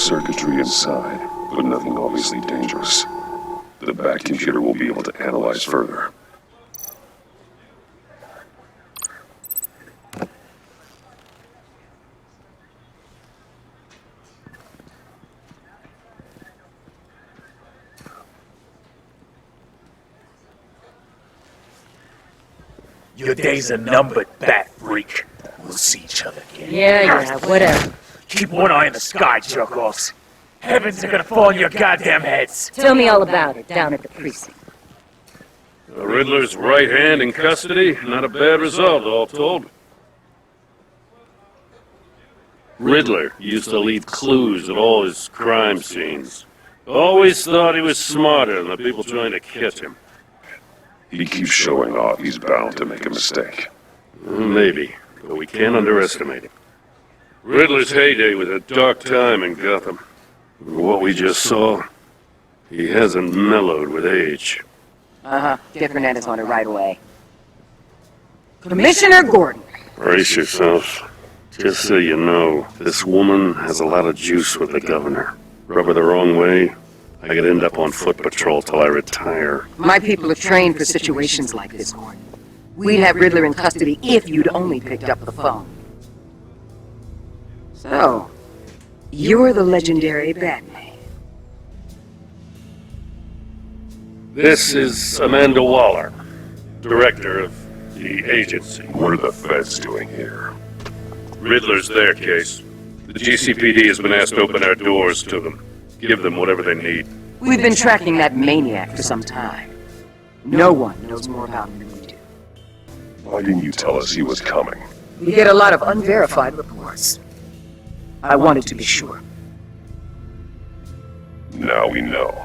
circuitry inside, but nothing obviously dangerous. The Bat computer will be able to analyze further. Your days are numbered, Bat Freak. We'll see each other again. Yeah, whatever. Keep one eye in the sky, jerk-offs. Heavens are gonna fall on your goddamn heads. Tell me all about it down at the precinct. The Riddler's right hand in custody, not a bad result, all told. Riddler used to leave clues at all his crime scenes. Always thought he was smarter than the people trying to catch him. He keeps showing off, he's bound to make a mistake. Maybe, but we can't underestimate him. Riddler's heyday was a dark time in Gotham. What we just saw, he hasn't mellowed with age. Different end is on it right away. Commissioner Gordon. Brace yourselves. Just so you know, this woman has a lot of juice with the governor. Rub her the wrong way, I could end up on foot patrol till I retire. My people are trained for situations like this, Gordon. We'd have Riddler in custody if you'd only picked up the phone. So, you're the legendary Batman. This is Amanda Waller, director of the agency. What are the feds doing here? Riddler's their case. The GCPD has been asked to open our doors to them. Give them whatever they need. We've been tracking that maniac for some time. No one knows more about him than we do. Why didn't you tell us he was coming? We get a lot of unverified reports. I wanted to be sure. Now we know.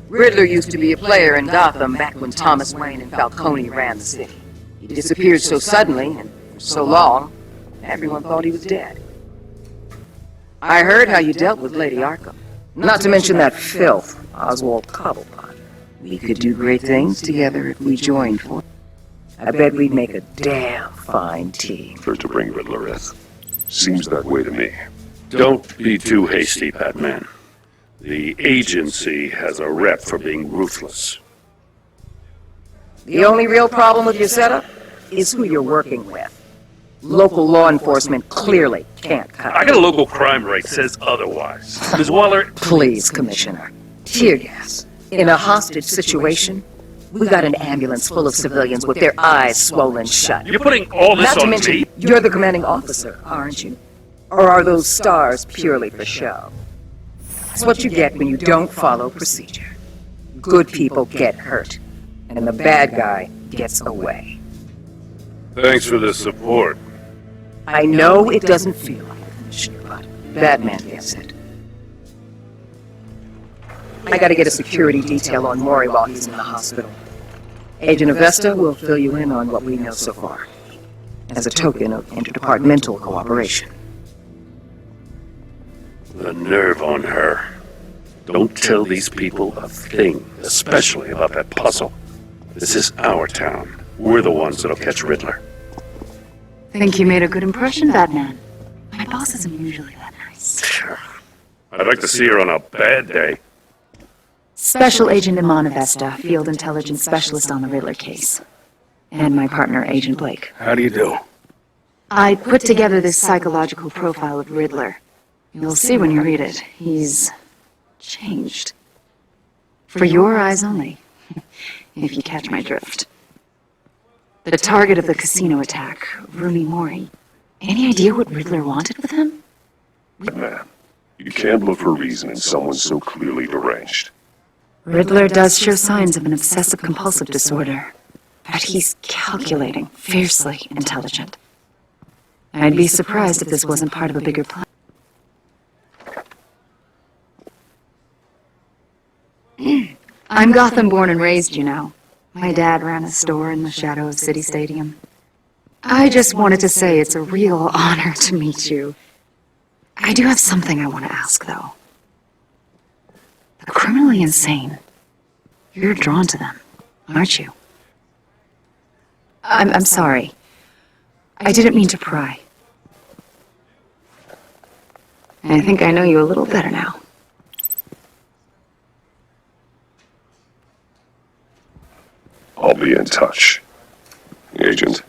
Riddler used to be a player in Gotham back when Thomas Wayne and Falcone ran the city. He disappeared so suddenly and for so long, everyone thought he was dead. I heard how you dealt with Lady Arkham. Not to mention that filth, Oswald Cobblepot. We could do great things together if we joined forces. I bet we'd make a damn fine team. To bring Riddler in. Seems that way to me. Don't be too hasty, Batman. The agency has a rep for being ruthless. The only real problem with your setup is who you're working with. Local law enforcement clearly can't cut I it. got a local crime rate says otherwise. Ms. Waller... Please, Commissioner. Tear gas. In a hostage situation, we got an ambulance full of civilians with their eyes swollen shut. You're putting all this Not to on mention, me? you're the commanding officer, aren't you? Or are those stars purely for show? That's what you get when you don't follow procedure. Good people get hurt, and the bad guy gets away. Thanks for the support. I know it doesn't feel like it, Commissioner, but Batman gets it. I gotta get a security detail on Maury while he's in the hospital. Agent Avesta will fill you in on what we know so far, as a token of interdepartmental cooperation. The nerve on her. Don't tell these people a thing, especially about that puzzle. This is our town. We're the ones that'll catch Riddler. Think you made a good impression, Batman. My boss isn't usually that nice. I'd like to see her on a bad day. Special Agent Imana Vesta, Field Intelligence Specialist on the Riddler case. And my partner, Agent Blake. How do you do? I put together this psychological profile of Riddler. You'll see when you read it. He's changed. For your eyes only, if you catch my drift. The target of the casino attack, Rooney Mori. Any idea what Riddler wanted with him? Man, you can't look for reason in someone so clearly deranged. Riddler does show signs of an obsessive-compulsive disorder, but he's calculating, fiercely intelligent. I'd be surprised if this wasn't part of a bigger plan. I'm Gotham born and raised, you know. My dad ran a store in the shadow of City Stadium. I just wanted to say it's a real honor to meet you. I do have something I want to ask, though. The criminally insane. You're drawn to them, aren't you? I'm sorry. I didn't mean to pry. I think I know you a little better now. I'll be in touch, Agent.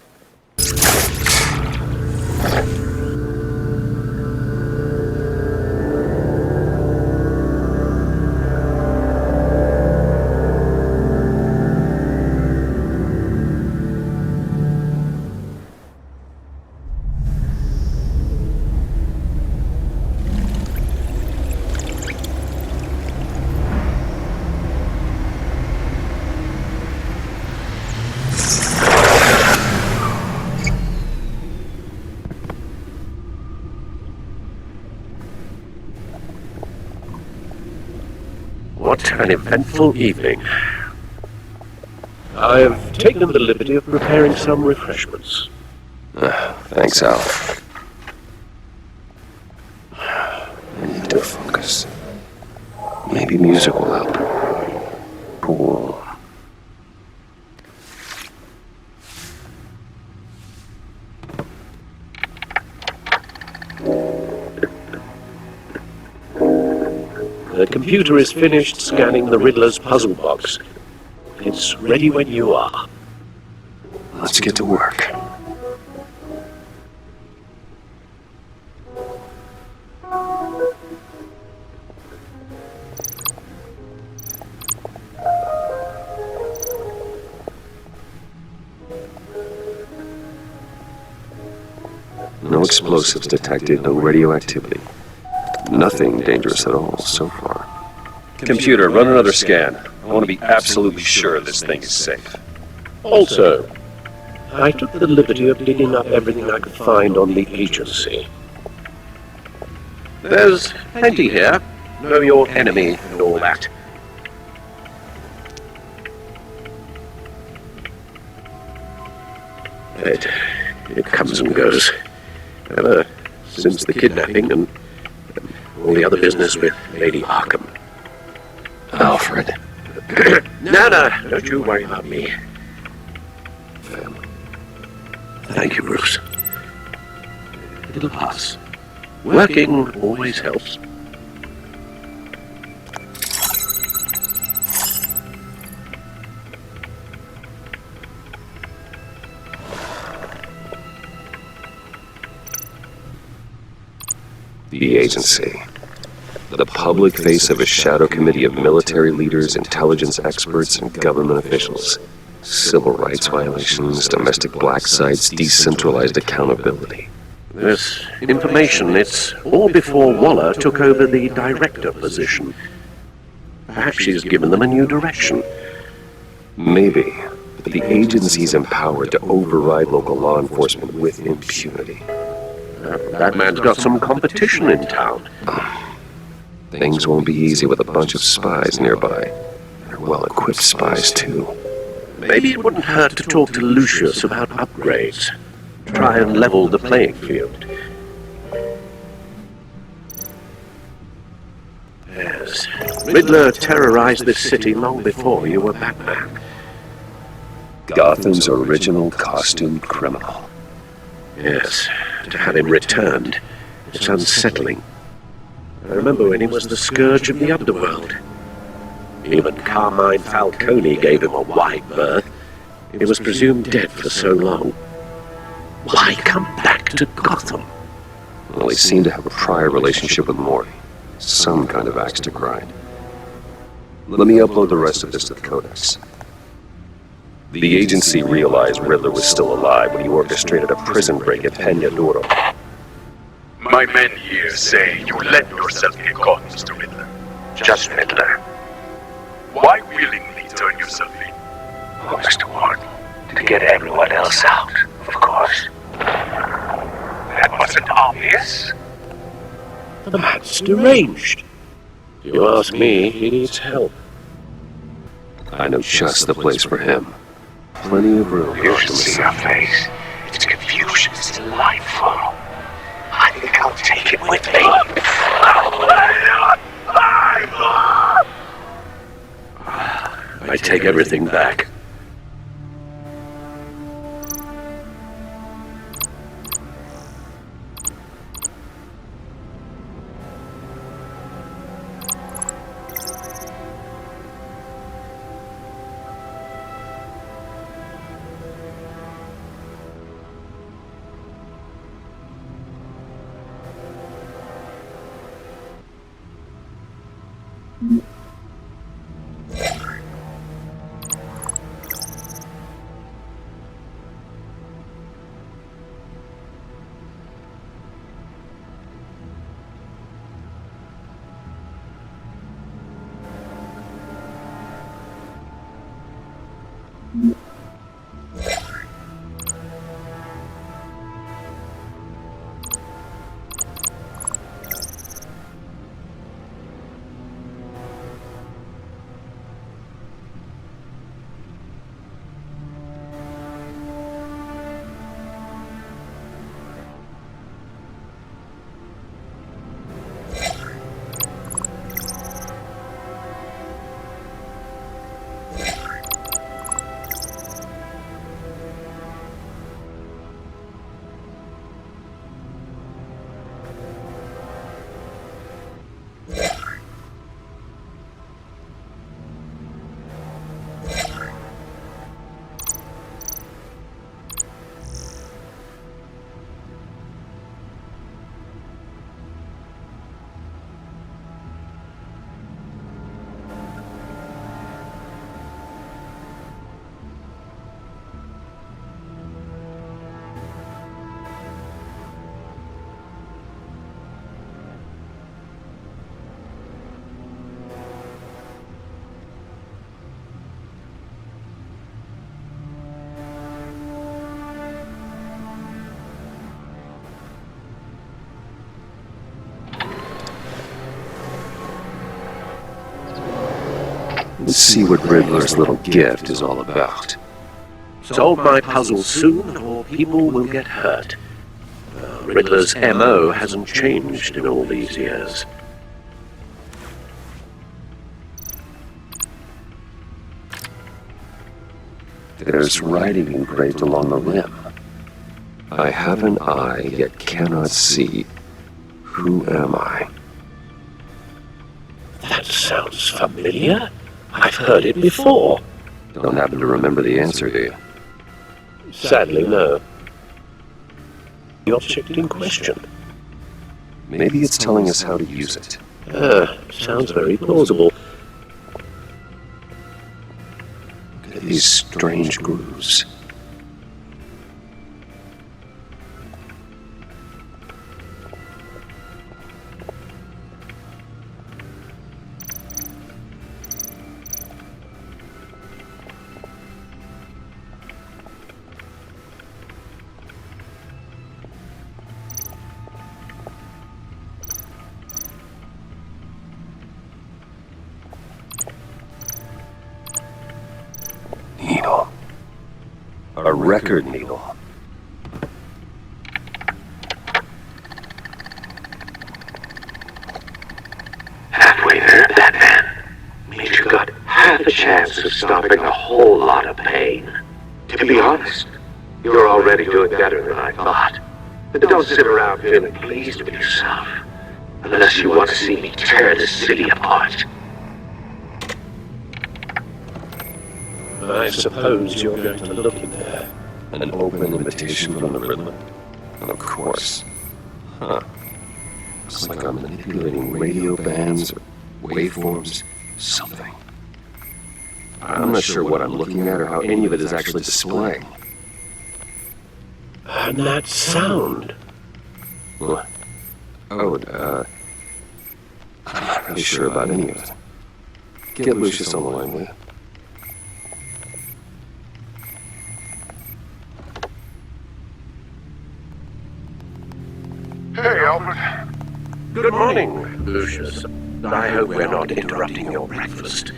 What an eventful evening. I have taken the liberty of preparing some refreshments. Thanks, Al. I need to focus. Maybe music will help. Cool. The computer is finished scanning the Riddler's puzzle box. It's ready when you are. Let's get to work. No explosives detected, no radioactivity. Nothing dangerous at all so far. Computer, run another scan. I want to be absolutely sure this thing is safe. Also, I took the liberty of digging up everything I could find on the agency. There's plenty here. Know your enemy and all that. It comes and goes. Ever since the kidnapping and all the other business with Lady Arkham. Alfred. No, don't you worry about me. Thank you, Bruce. It'll pass. Working always helps. The agency. The public face of a shadow committee of military leaders, intelligence experts, and government officials. Civil rights violations, domestic black sites, decentralized accountability. This information, it's all before Waller took over the director position. Perhaps she's given them a new direction. Maybe, but the agency's empowered to override local law enforcement with impunity. That man's got some competition in town. Things won't be easy with a bunch of spies nearby. They're well-equipped spies, too. Maybe it wouldn't hurt to talk to Lucius about upgrades. Try and level the playing field. Yes. Riddler terrorized this city long before you were Batman. Gotham's original costumed criminal. Yes. To have him returned, it's unsettling. I remember when he was the scourge of the underworld. Even Carmine Falcone gave him a wide berth. He was presumed dead for so long. Why come back to Gotham? Well, he seemed to have a prior relationship with Morty. Some kind of axe to grind. Let me upload the rest of this to the Codex. The agency realized Riddler was still alive when he orchestrated a prison break at Peña Duro. My men here say you let yourself get caught, Mr. Riddler. Just Riddler. Why willingly turn yourself in? Oh, Mr. Warren, to get everyone else out, of course. That wasn't obvious. The man's deranged. If you ask me, he needs help. I know just the place for him. Plenty of room. You should see her face. Its confusion is delightful. I think I'll take it with me. I take everything back. Let's see what Riddler's little gift is all about. Solve my puzzle soon, or people will get hurt. Riddler's MO hasn't changed in all these years. There's writing engraved along the rim. I have an eye, yet cannot see. Who am I? That sounds familiar. I've heard it before. Don't happen to remember the answer, do you? Sadly, no. The object in question. Maybe it's telling us how to use it. Sounds very plausible. Look at these strange grooves. Needle. A record needle. Halfway there, that man means you got half a chance of stopping a whole lot of pain. To be honest, you're already doing better than I thought. But don't sit around feeling pleased with yourself, unless you want to see me tear this city apart. I suppose you're going to look in there. An open invitation from the Riddler? Of course. Huh. Looks like I'm manipulating radio bands or waveforms. Something. I'm not sure what I'm looking at or how any of it is actually displaying. And that sound. What? Oh, I'm not really sure about any of it. Get Lucius on the line, will you? Hey, Albert. Good morning, Lucius. I hope we're not interrupting your breakfast.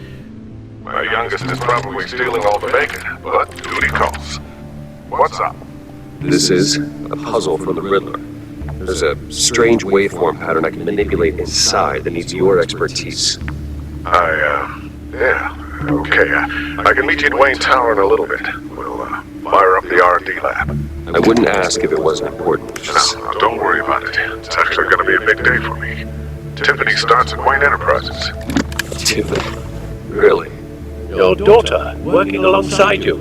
My youngest is probably stealing all the bacon, but duty calls. What's up? This is a puzzle from the Riddler. There's a strange waveform pattern I can manipulate inside that needs your expertise. Yeah, okay. I can meet you at Wayne Tower in a little bit. We'll, fire up the R&D lab. I wouldn't ask if it wasn't important. No, don't worry about it. It's actually going to be a big day for me. Tiffany starts at Wayne Enterprises. Tiffany? Really? Your daughter, working alongside you.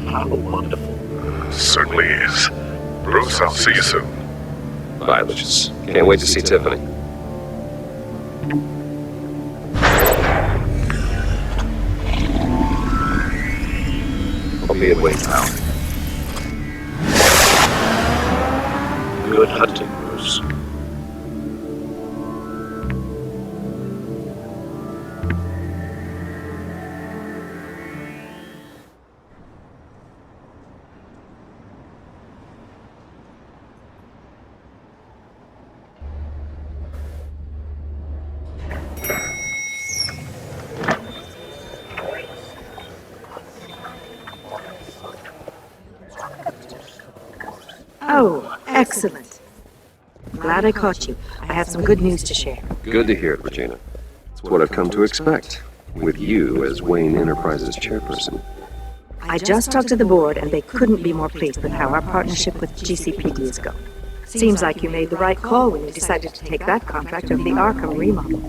How wonderful. Certainly is. Bruce, I'll see you soon. Bye, Lucius. Can't wait to see Tiffany. I'll be at Wayne Tower. Good hunting, Bruce. Oh, excellent. Glad I caught you. I have some good news to share. Good to hear it, Regina. It's what I've come to expect, with you as Wayne Enterprises chairperson. I just talked to the board, and they couldn't be more pleased with how our partnership with GCPD is going. Seems like you made the right call when you decided to take that contract over the Arkham remodel.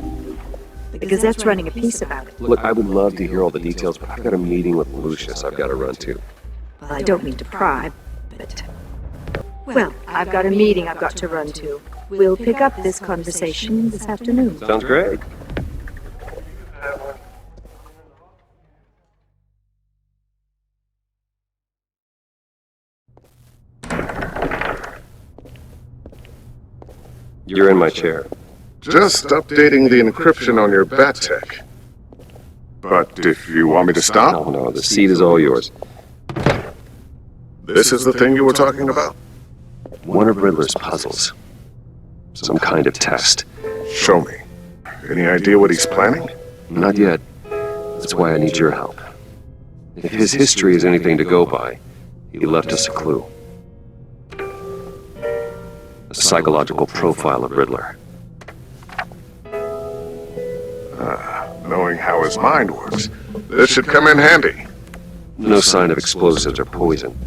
The Gazette's running a piece about it. Look, I would love to hear all the details, but I've got a meeting with Lucius I've got to run to. Well, I don't mean to pry, but... Well, I've got a meeting I've got to run to. We'll pick up this conversation this afternoon. Sounds great. You're in my chair. Just updating the encryption on your bat tech. But if you want me to stop... No, the seat is all yours. This is the thing you were talking about? One of Riddler's puzzles. Some kind of test. Show me. Any idea what he's planning? Not yet. That's why I need your help. If his history is anything to go by, he left us a clue. A psychological profile of Riddler. Knowing how his mind works, this should come in handy. No sign of explosives or poison.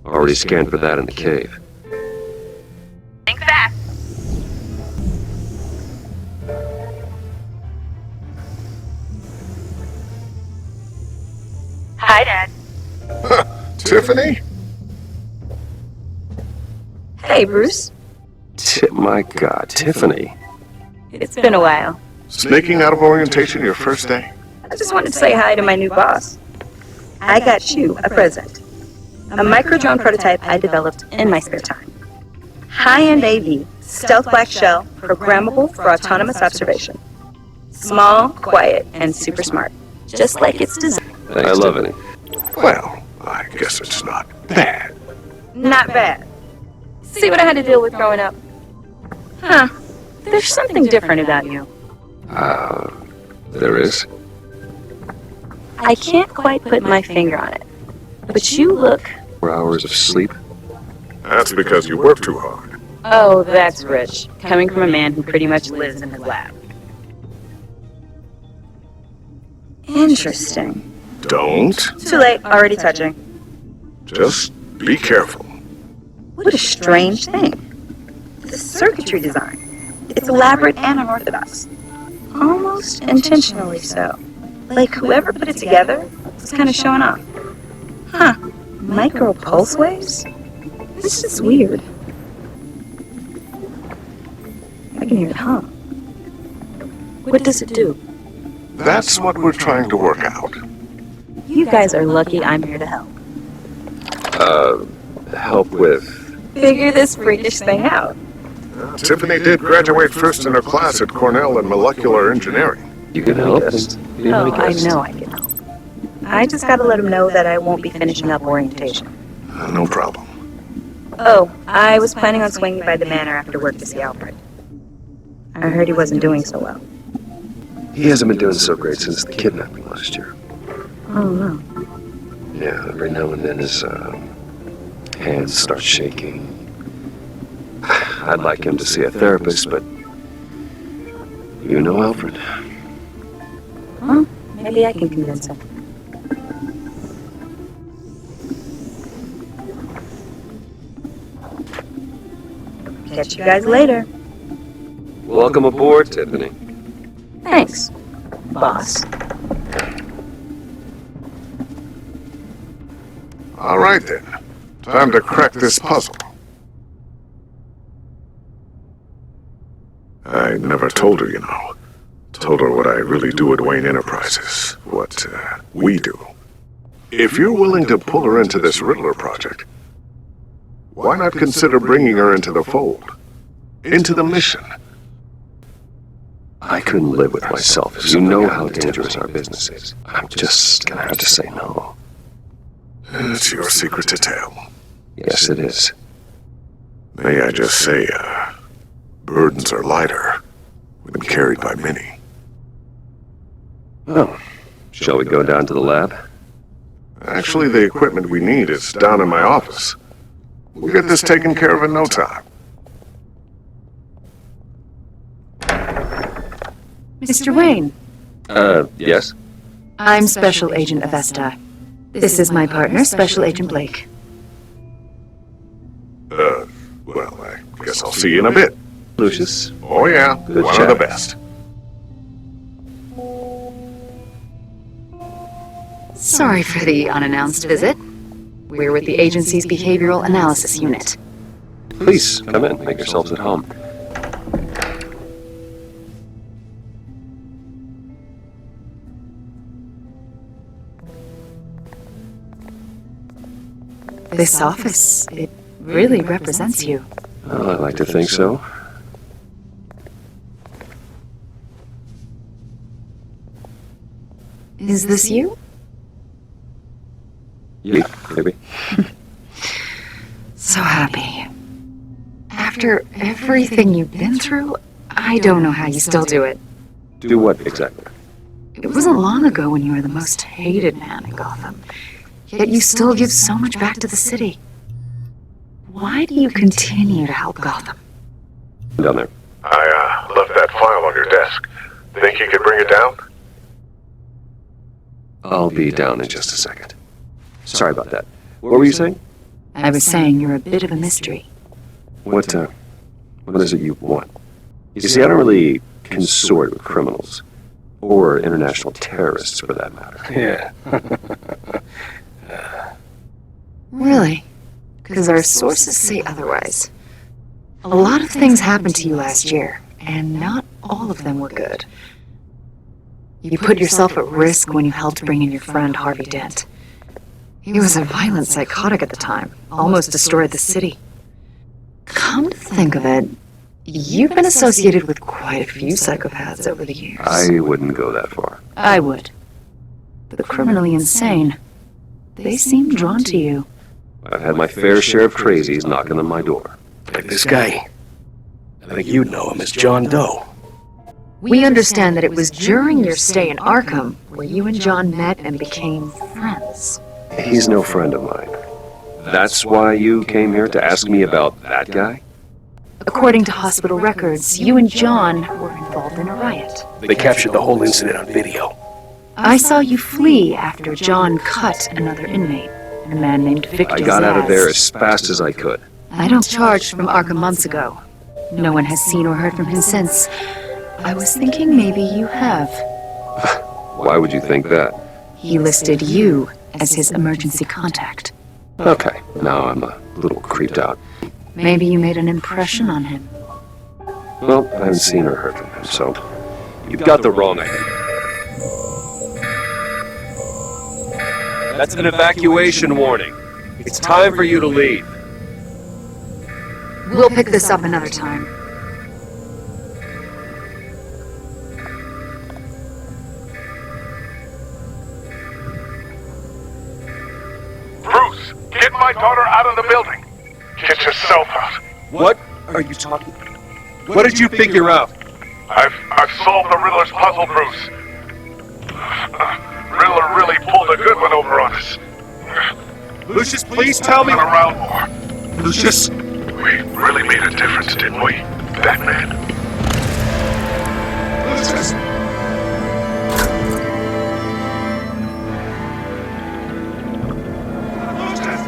Already scanned for that in the cave. Think fast. Hi, Dad. Tiffany? Hey, Bruce. My God, Tiffany. It's been a while. Sneaking out of orientation your first day? I just wanted to say hi to my new boss. I got you a present. A micro-drone prototype I developed in my spare time. High-end AV, stealth black shell, programmable for autonomous observation. Small, quiet, and super smart. Just like it's designed. I love it. Well, I guess it's not bad. Not bad. See what I had to deal with growing up? Huh. There's something different about you. There is? I can't quite put my finger on it. But you look... 4 hours of sleep? That's because you work too hard. Oh, that's rich. Coming from a man who pretty much lives in his lab. Interesting. Don't. Too late. Already touching. Just be careful. What a strange thing. The circuitry design. It's elaborate and unorthodox. Almost intentionally so. Like whoever put it together was kind of showing off. Huh. Micro pulse waves? This is weird. I can hear it hum. What does it do? That's what we're trying to work out. You guys are lucky I'm here to help. Help with... Figure this freakish thing out. Tiffany did graduate first in her class at Cornell in molecular engineering. You can help? Oh, I know I can help. I just gotta let him know that I won't be finishing up orientation. No problem. Oh, I was planning on swinging by the manor after work to see Alfred. I heard he wasn't doing so well. He hasn't been doing so great since the kidnapping last year. Oh, no. Yeah, every now and then his hands start shaking. I'd like him to see a therapist, but you know Alfred. Well, maybe I can convince him. Catch you guys later. Welcome aboard, Tiffany. Thanks, boss. All right then. Time to crack this puzzle. I never told her, you know. Told her what I really do at Wayne Enterprises. What we do. If you're willing to pull her into this Riddler project, why not consider bringing her into the fold? Into the mission? I couldn't live with myself. You know how dangerous our business is. I'm just gonna have to say no. It's your secret to tell. Yes, it is. May I just say, burdens are lighter when carried by many. Oh, shall we go down to the lab? Actually, the equipment we need is down in my office. We'll get this taken care of in no time. Mr. Wayne, Yes? I'm Special Agent Avesta. This is my partner, Special Agent Blake. Well, I guess I'll see you in a bit. Lucius? Oh yeah, Good one chap. of the best. Sorry for the unannounced visit. We're with the agency's Behavioral Analysis Unit. Please, come in. Make yourselves at home. This office, it really represents you. Well, I like to think so. Is this you? Yeah, maybe. So happy. After everything you've been through, I don't know how you still do it. Do what exactly? It wasn't long ago when you were the most hated man in Gotham. Yet you still give so much back to the city. Why do you continue to help Gotham? Down there. I left that file on your desk. Think you could bring it down? I'll be down in just a second. Sorry about that. What were you saying? I was saying you're a bit of a mystery. What is it you want? You see, I don't really consort with criminals. Or international terrorists, for that matter. Yeah. Really? Because our sources say otherwise. A lot of things happened to you last year, and not all of them were good. You put yourself at risk when you helped bring in your friend Harvey Dent. He was a violent psychotic at the time, almost destroyed the city. Come to think of it, you've been associated with quite a few psychopaths over the years. I wouldn't go that far. I would. The criminally insane, they seem drawn to you. I've had my fair share of crazies knocking on my door. Like this guy. I think you know him as John Doe. We understand that it was during your stay in Arkham where you and John met and became friends. He's no friend of mine. That's why you came here to ask me about that guy? According to hospital records, you and John were involved in a riot. They captured the whole incident on video. I saw you flee after John cut another inmate, a man named Victor I got out of Zsasz. there as fast as I could. I don't charge from Arkham months ago. No one has seen or heard from him since. I was thinking maybe you have. Why would you think that? He listed you as his emergency contact. Okay, now I'm a little creeped out. Maybe you made an impression on him. Well, I haven't seen or heard from him, so you've got the wrong idea. That's an evacuation warning. It's time for you to leave. We'll pick this up another time. Bruce, get my daughter out of the building. Get yourself out. What are you talking about? What did you figure out? I've solved the Riddler's puzzle, Bruce. Riddler really pulled a good one over on us. Lucius, please tell me. Been around more. Lucius. We really made a difference, didn't we? Batman. Lucius. Lucius.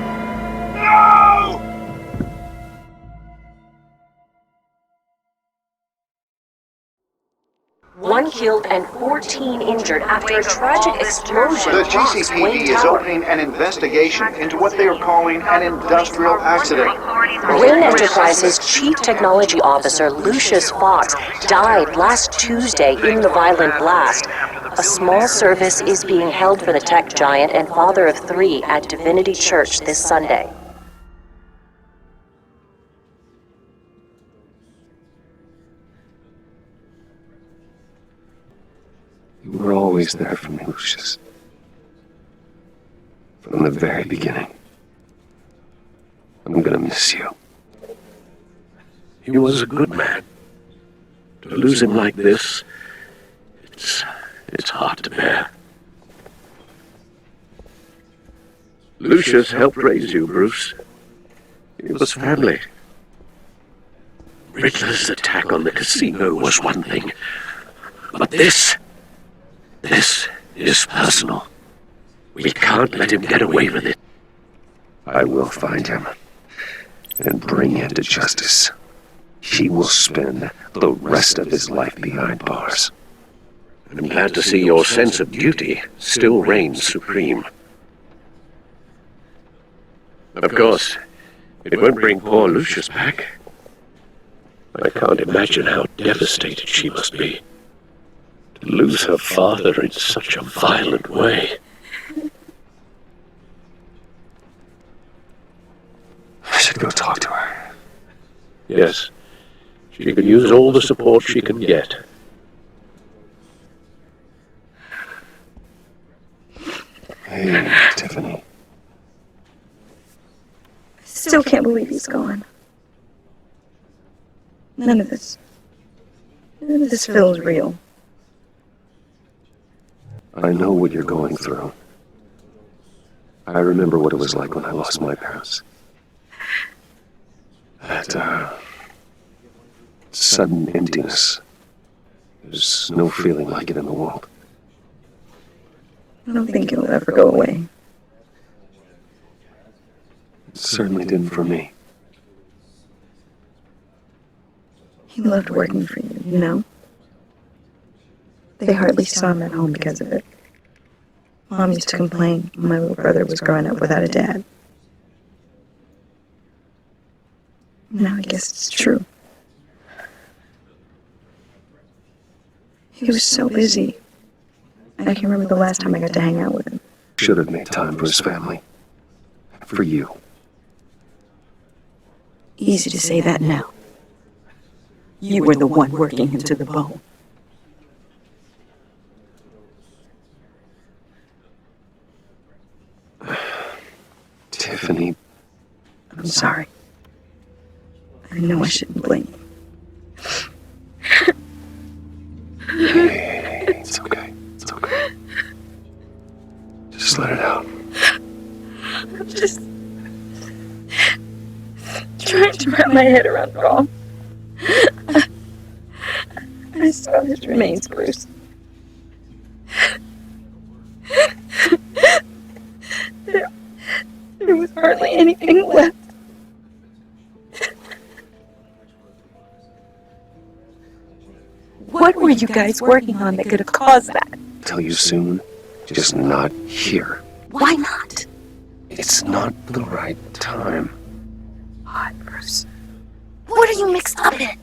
No! One killed and 14 injured after a tragic explosion. The rocks GCPD Wayne is Tower. opening an investigation into what they are calling an industrial accident. Wayne Enterprises' Chief Technology Officer, Lucius Fox, died last Tuesday in the violent blast. A small service is being held for the tech giant and father of 3 at Divinity Church this Sunday. You were always there for me, Lucius. From the very beginning. I'm gonna miss you. He was a good man. To lose him like this, it's hard to bear. Lucius helped raise you, Bruce. It was family. Riddler's attack on the casino was one thing, but this is personal. We can't let him get away with it. I will find him and bring him to justice. He will spend the rest of his life behind bars. I'm glad to see your sense of duty still reigns supreme. Of course, it won't bring poor Lucius back. I can't imagine how devastated she must be. To lose her father in such a violent way. I should go talk to her. Yes, she could use all the support she can get. Hey, Tiffany. I still can't believe he's gone. None of this feels real. I know what you're going through. I remember what it was like when I lost my parents. That, sudden emptiness. There's no feeling like it in the world. I don't think it'll ever go away. It certainly didn't for me. He loved working for you, you know? They hardly saw him at home because of it. Mom used to complain when my little brother was growing up without a dad. Now I guess it's true. He was so busy. I can remember the last time I got to hang out with him. Should have made time for his family. For you. Easy to say that now. You were the one working him to the bone. Tiffany. I'm sorry. I know I shouldn't blame you. Hey, it's okay. It's okay. Just let it out. I'm just trying to wrap my head around it all. I saw his remains, Bruce. There was hardly anything left. What were you guys working on that could have caused that? Tell you soon. Just not here. Why not? It's not the right time. Odd, Bruce. What are you mixed up in?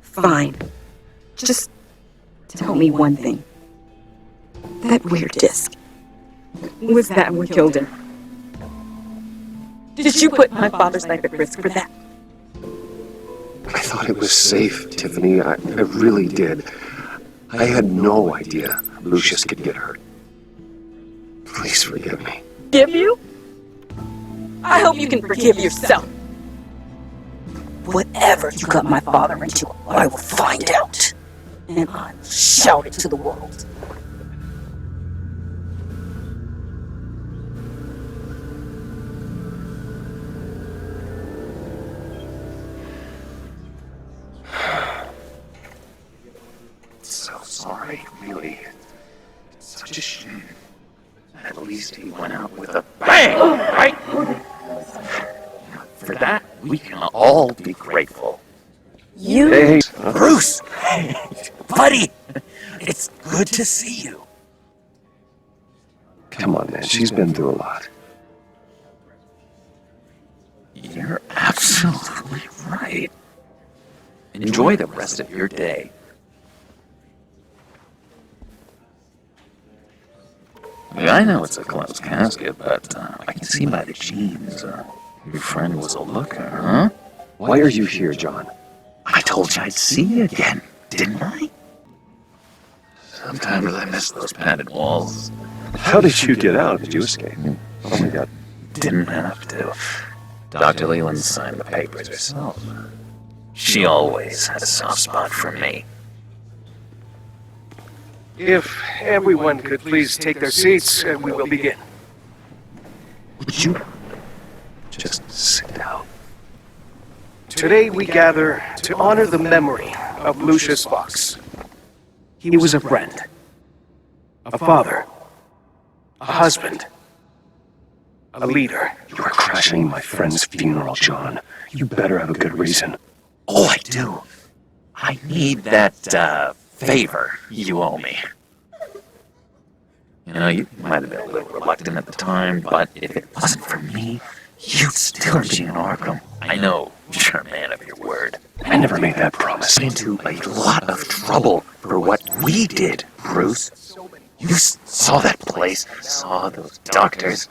Fine. Just tell me one thing. That weird disc. Was that what killed him? Did you put my father's life at risk for that? I thought it was safe, Tiffany. I really did. I had no idea Lucius could get hurt. Please forgive me. Forgive you? I hope you can forgive yourself. Whatever you got my father into, I will find out. And I will shout it to the world. So sorry, really. It's such a shame. At least he went out with a bang, right? For that, we can all be grateful. You? Hey, Bruce! Buddy! It's good to see you. come on, man. She's been through a lot. You're absolutely right. Enjoy the rest of your day. Yeah, I know it's a closed casket, but I can see by the jeans your friend was a looker, huh? Why are you here, John? I told you I'd see you again, didn't I? Sometimes I miss those padded walls. How did you get out? Did you escape? Oh my God. Didn't have to. Dr. Leland signed the papers herself. She always had a soft spot for me. If everyone could please take their seats, we will begin. Would you just sit down? Today we gather to honor the memory of Lucius Fox. He was a friend, a father, a husband, a leader. You are crashing my friend's funeral, John. You better have a good reason. Oh, I do. I need that, favor you owe me. You know, you might have been a little reluctant at the time, but if it wasn't for me, you'd still be in Arkham. I know you're a man of your word. I never made that promise. Into a lot of trouble for what we did, Bruce. You saw that place, saw those doctors.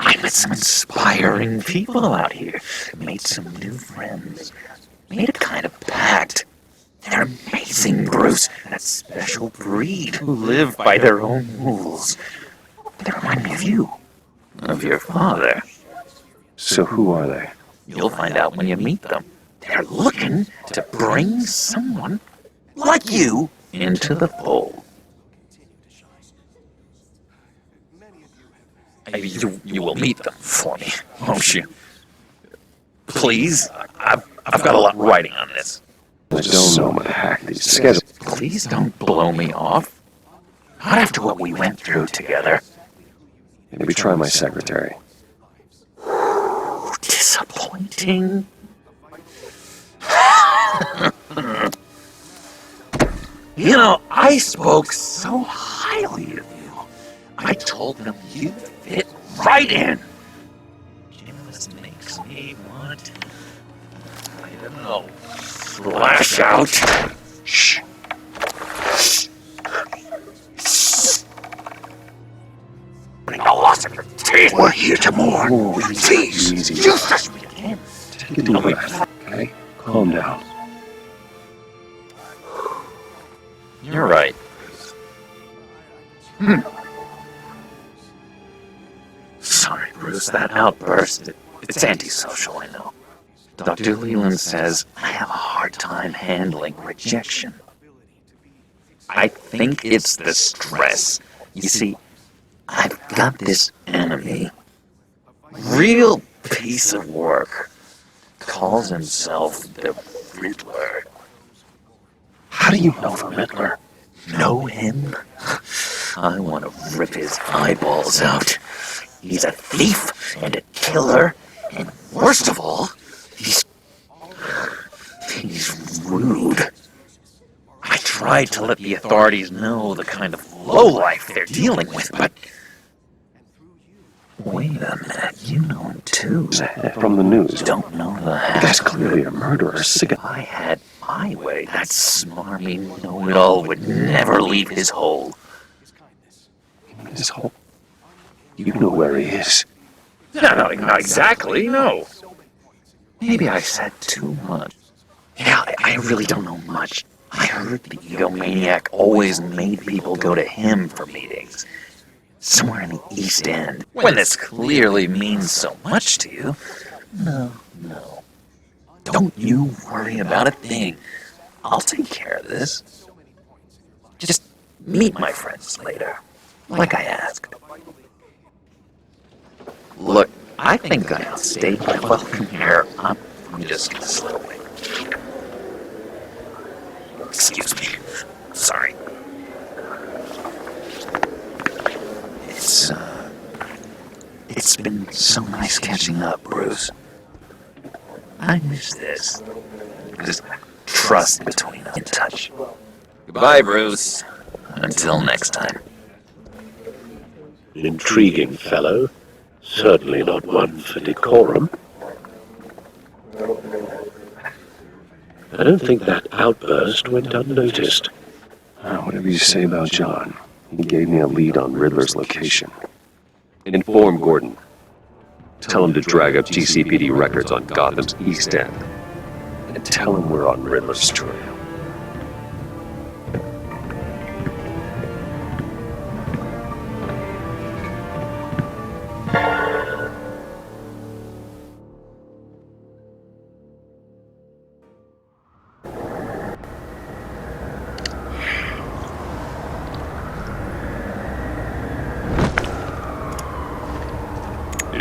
I met some inspiring people out here, made some new friends, made a kind of pact. They're amazing, Bruce, that special breed who live by their own rules. They remind me of you, of your father. So who are they? You'll find out when you meet them. They're looking to bring someone like you into the fold. You will meet them for me, won't you? Please, I've got a lot writing on this. I don't know how to hack these schedules. Please don't blow me off. Not after what we went through together. Maybe try my secretary. Disappointing. You know, I spoke so highly of you. I told them you fit right in. This makes me want, I don't know, lash out. Shh. Bring the loss of your teeth. We're here to mourn. Whoa, Please, easy. use us we can. Take a deep breath, okay? Calm down. You're right. Sorry, Bruce, that outburst, it's antisocial, I know. Dr. Leland says I have a hard time handling rejection. I think it's the stress. You see, I've got this enemy. Real piece of work. Calls himself the Riddler. How do you know the Riddler? Know him? I want to rip his eyeballs out. He's a thief and a killer, and worst of all, he's rude. I tried to let the authorities know the kind of lowlife they're dealing with, but... Wait a minute, you know him too. From the news. Don't know the The guy's clearly a murderer. Sick of... If I had my way, that smarmy know-it-all would never leave his hole. His whole... You know where he is. No, not exactly, no. Maybe I said too much. Yeah, I really don't know much. I heard the egomaniac always made people go to him for meetings. Somewhere in the East End. When this clearly means so much to you. No. Don't you worry about a thing. I'll take care of this. Just meet my friends later, like I asked. Look, I think I outstayed my welcome here. I'm just gonna slip away. Excuse me. Sorry. It's been so nice catching up, Bruce. I miss this. Just trust between us. In touch. Goodbye, Bruce. Until next time. An intriguing fellow. Certainly not one for decorum. I don't think that outburst went unnoticed. Whatever you say about John, he gave me a lead on Riddler's location. Inform Gordon. Tell him to drag up GCPD records on Gotham's East End. And tell him we're on Riddler's trail.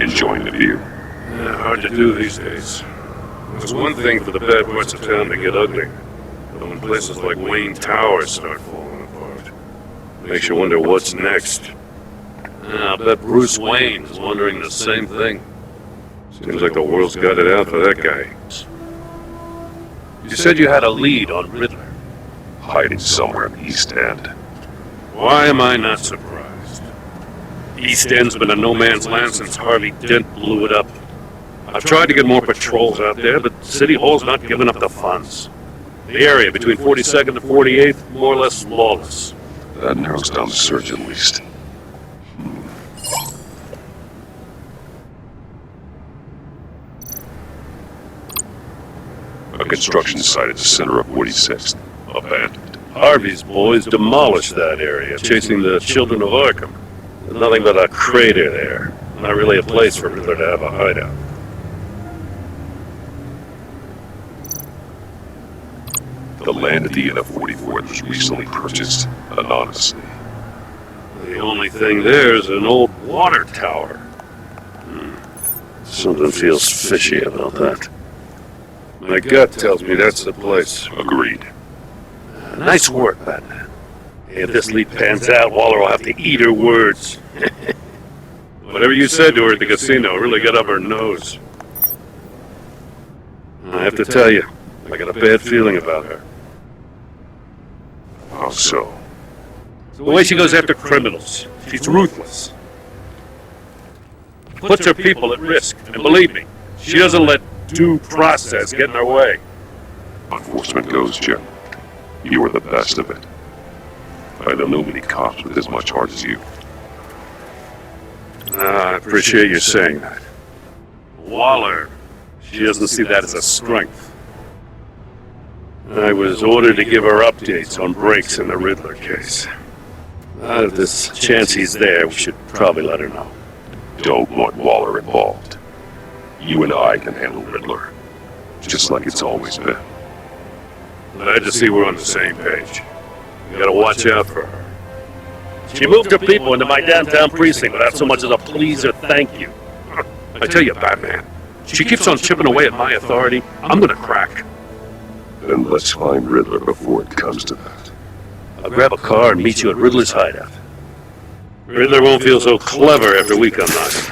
Enjoying the view. Yeah, hard to do these days. It's one thing for the bad parts of town to get ugly, but when places like Wayne Towers start falling apart, makes you wonder what's next. Yeah, I bet Bruce Wayne is wondering the same thing. Seems like the world's got it out for that guy. You said you had a lead on Riddler. Hiding somewhere in the East End. Why am I not surprised? East End's been a no-man's land since Harvey Dent blew it up. I've tried to get more patrols out there, but City Hall's not giving up the funds. The area between 42nd and 48th, more or less lawless. That narrows down the search at least. A construction site at the center of 46th. Abandoned. Harvey's boys demolished that area, chasing the children of Arkham. There's nothing but a crater there. Not really a place for Riddler to have a hideout. The land at the end of 44th was recently purchased anonymously. The only thing there is an old water tower. Something feels fishy about that. My gut tells me that's the place. Agreed. Nice work, Batman. If this lead pans out, Waller will have to eat her words. Whatever you said to her at the casino really got up her nose. I have to tell you, I got a bad feeling about her. How so? The way she goes after criminals. She's ruthless. Puts her people at risk. And believe me, she doesn't let due process get in her way. Enforcement goes, Jim. You are the best of it. I don't know many cops with as much heart as you. I appreciate you saying that. Waller, she doesn't see that as a strength. I was ordered to give her updates on breaks in the Riddler case. If there's a chance he's there, we should probably let her know. Don't want Waller involved. You and I can handle Riddler, just like it's always been. Glad to see we're on the same page. We gotta watch out for her. She moved her people into my downtown precinct without so much as a please or thank you. I tell you, Batman, she keeps on chipping away at my authority. I'm gonna crack. Then let's find Riddler before it comes to that. I'll grab a car and meet you at Riddler's hideout. Riddler won't feel so clever after we come knocking.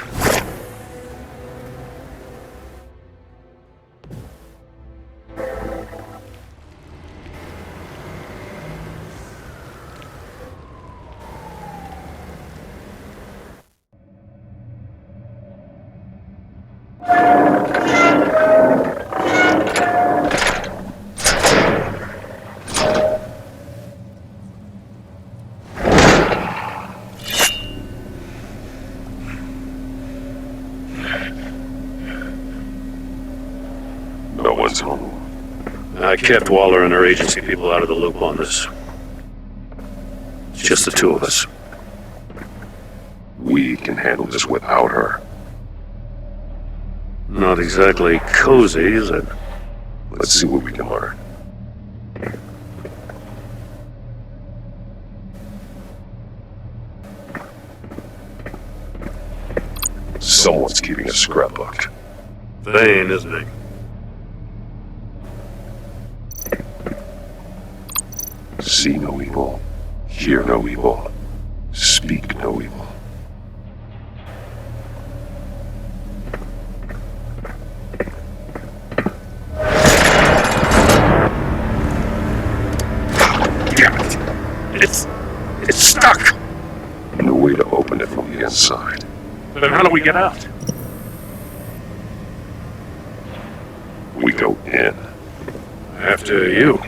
No one's home. I kept Waller and her agency people out of the loop on this. It's just the two of us. We can handle this without her. Not exactly cozy, is it? Let's see what we can learn. Someone's keeping a scrapbook. Vain, isn't he? See no evil, hear no evil, speak no evil. Damn it! It's stuck! No way to open it from the inside. Then how do we get out? We go in. After you.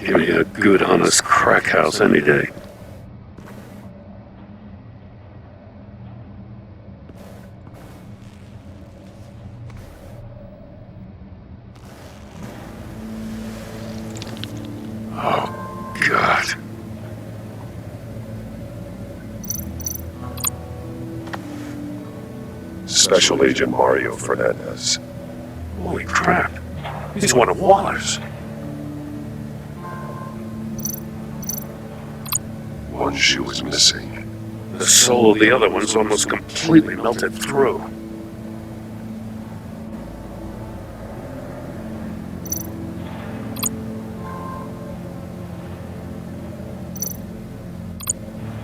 Give me a good, honest crack house any day. Oh, God. Special Agent Mario Fernandez. Holy crap. He's one of Waller's. One shoe is missing. The sole of the other one's almost completely melted through.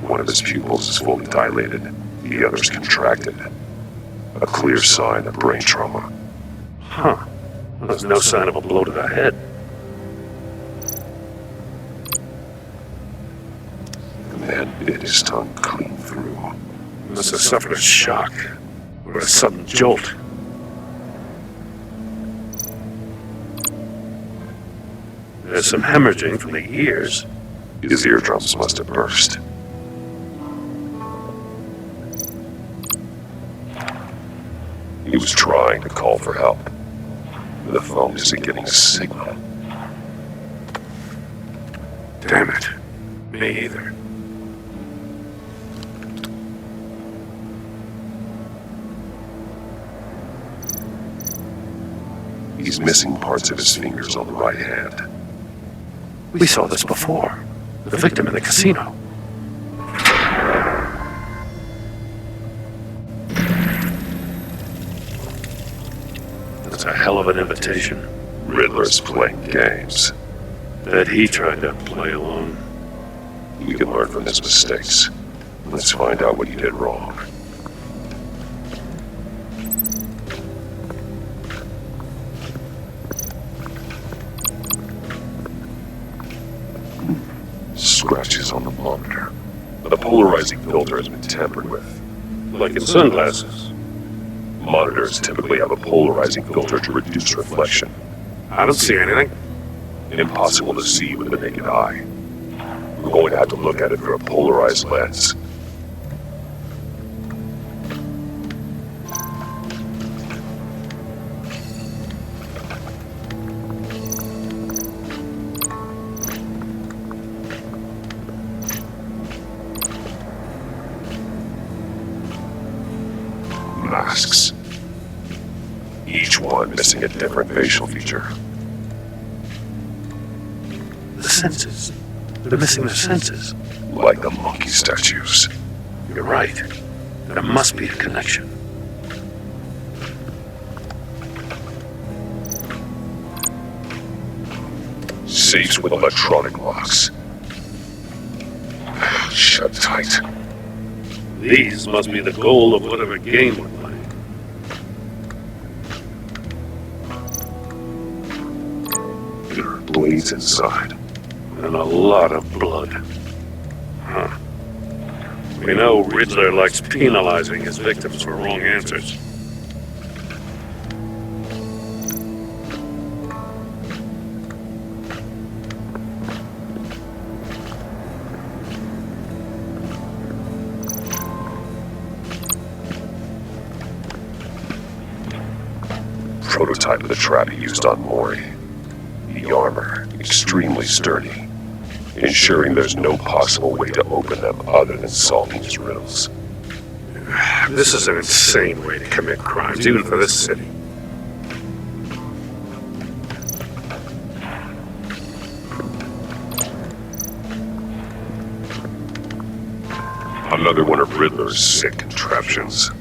One of his pupils is fully dilated, the other's contracted. A clear sign of brain trauma. Huh. There's no sign of a blow to the head. The man bit his tongue clean through. He must have suffered a shock, or a sudden jolt. There's some hemorrhaging from the ears. His eardrums must have burst. He was trying to call for help. The phone isn't getting a signal. Damn it. Me either. He's missing parts of his fingers on the right hand. We saw this before. The victim in the casino. That's a hell of an invitation. Riddler's playing games. Bet he tried to play along. We can learn from his mistakes. Let's find out what he did wrong. Scratches on the monitor. The polarizing filter has been tampered with. Like in sunglasses. Monitors typically have a polarizing filter to reduce reflection. I don't see anything. Impossible to see with the naked eye. We're going to have to look at it through a polarized lens. Masks. Each one missing a different facial feature. The senses. They're missing their senses. Like the monkey statues. You're right. There must be a connection. Safes with electronic locks. Shut tight. These must be the goal of whatever game we're playing. There are blades inside. And a lot of blood. Huh. We know Riddler likes penalizing his victims for wrong answers. Prototype of the trap he used on Mori. The armor, extremely sturdy, ensuring there's no possible way to open them other than solving his riddles. This is an insane way to commit crimes, even for this city. Another one of Riddler's sick contraptions.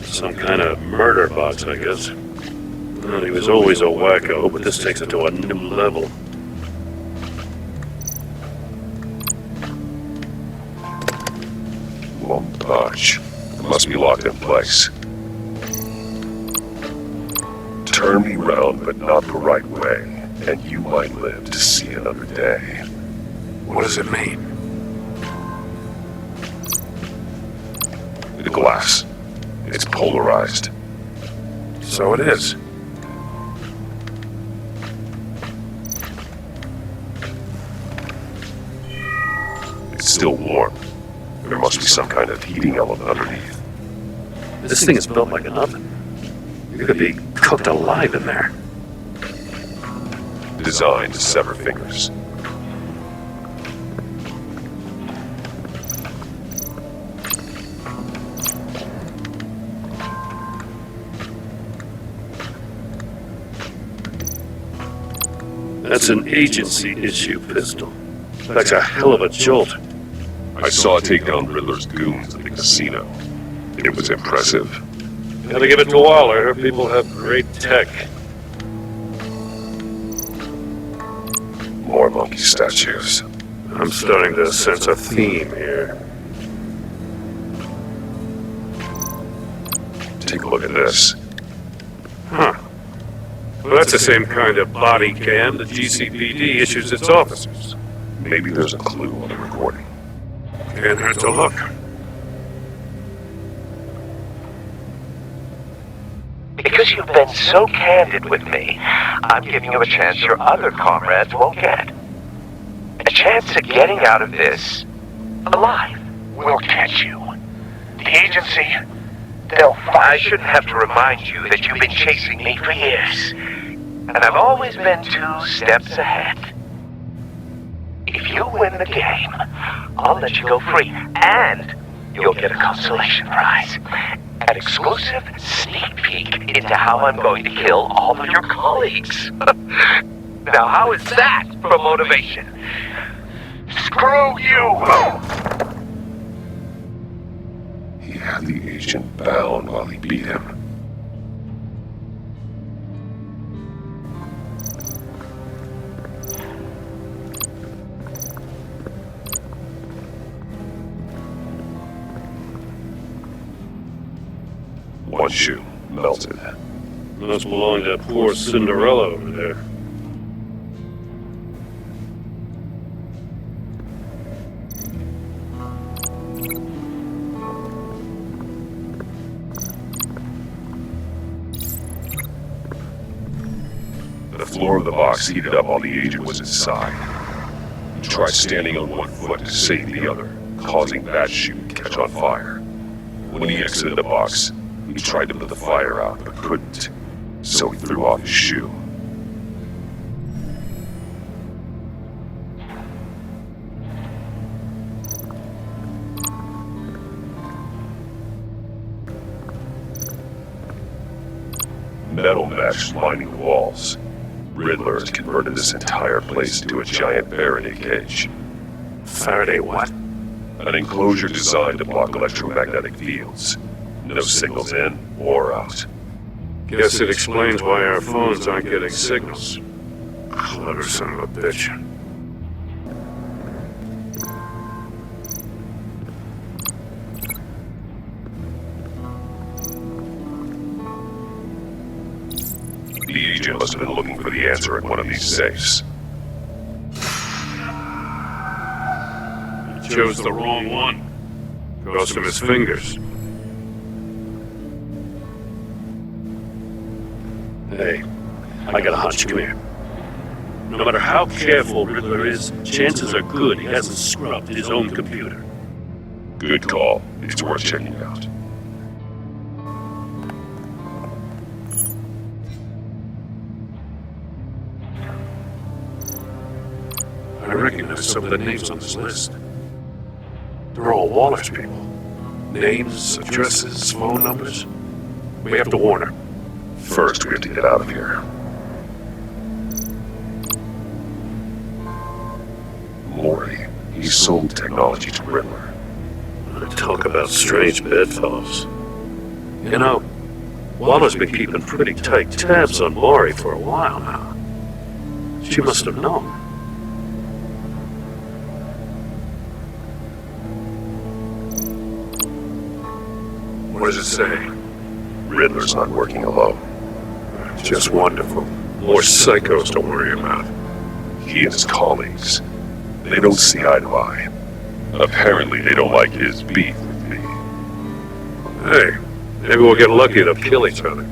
Some kind of murder box, I guess. Well, he was always a wacko, but this takes it to a new level. Won't budge. Must be locked in place. Turn me round, but not the right way, and you might live to see another day. What does it mean? The glass. It's polarized. So it is. It's still warm. There must be some kind of heating element underneath. This thing is built like an oven. You could be cooked alive in there. Designed to sever fingers. That's an agency-issue pistol. That's a hell of a jolt. I saw it take down Riddler's goons at the casino. It was impressive. Gotta give it to Waller. Her people have great tech. More monkey statues. I'm starting to sense a theme here. Take a look at this. Huh. Well, that's the same kind of body cam the GCPD issues its officers. Maybe there's a clue on the recording. Can't hurt to look. Because you've been so candid with me, I'm giving you a chance your other comrades won't get. A chance at getting out of this alive. We'll catch you. The agency, they'll find. I shouldn't have to remind you that you've been chasing me for years. And I've always been 2 steps ahead. If you win the game, I'll let you go free, and you'll get a consolation prize. An exclusive sneak peek into how I'm going to kill all of your colleagues. Now, how is that for motivation? Screw you! He had the agent bound while he beat him. One shoe melted. Must belong to poor Cinderella over there. The floor of the box heated up while the agent was inside. He tried standing on one foot to save the other, causing that shoe to catch on fire. When he exited the box, he tried to put the fire out, but couldn't, so he threw off his shoe. Metal mesh lining the walls. Riddler has converted this entire place into a giant Faraday cage. Faraday what? An enclosure designed to block electromagnetic fields. No signals in or out. Guess it explains why our phones aren't getting signals. Clever son of a bitch. The agent must have been looking for the answer in one of these safes. He chose the wrong one. Cost him his fingers. Hey, I got a hunch. Come here. No matter how careful Riddler is, chances are good he hasn't scrubbed his own computer. Good call. It's worth checking out. I recognize some of the names on this list. They're all Waller's people. Names, addresses, phone numbers. We have to warn her. First, we have to get out of here. Maury, he sold technology to Riddler. Talk about strange bedfellows. You know, Waller's been keeping pretty tight tabs on Maury for a while now. She must have known. What does it say? Riddler's not working alone. Just wonderful. More psychos to worry about. He and his colleagues, they don't see eye to eye. Apparently they don't like his beef with me. Hey, maybe we'll get lucky and they'll kill each other.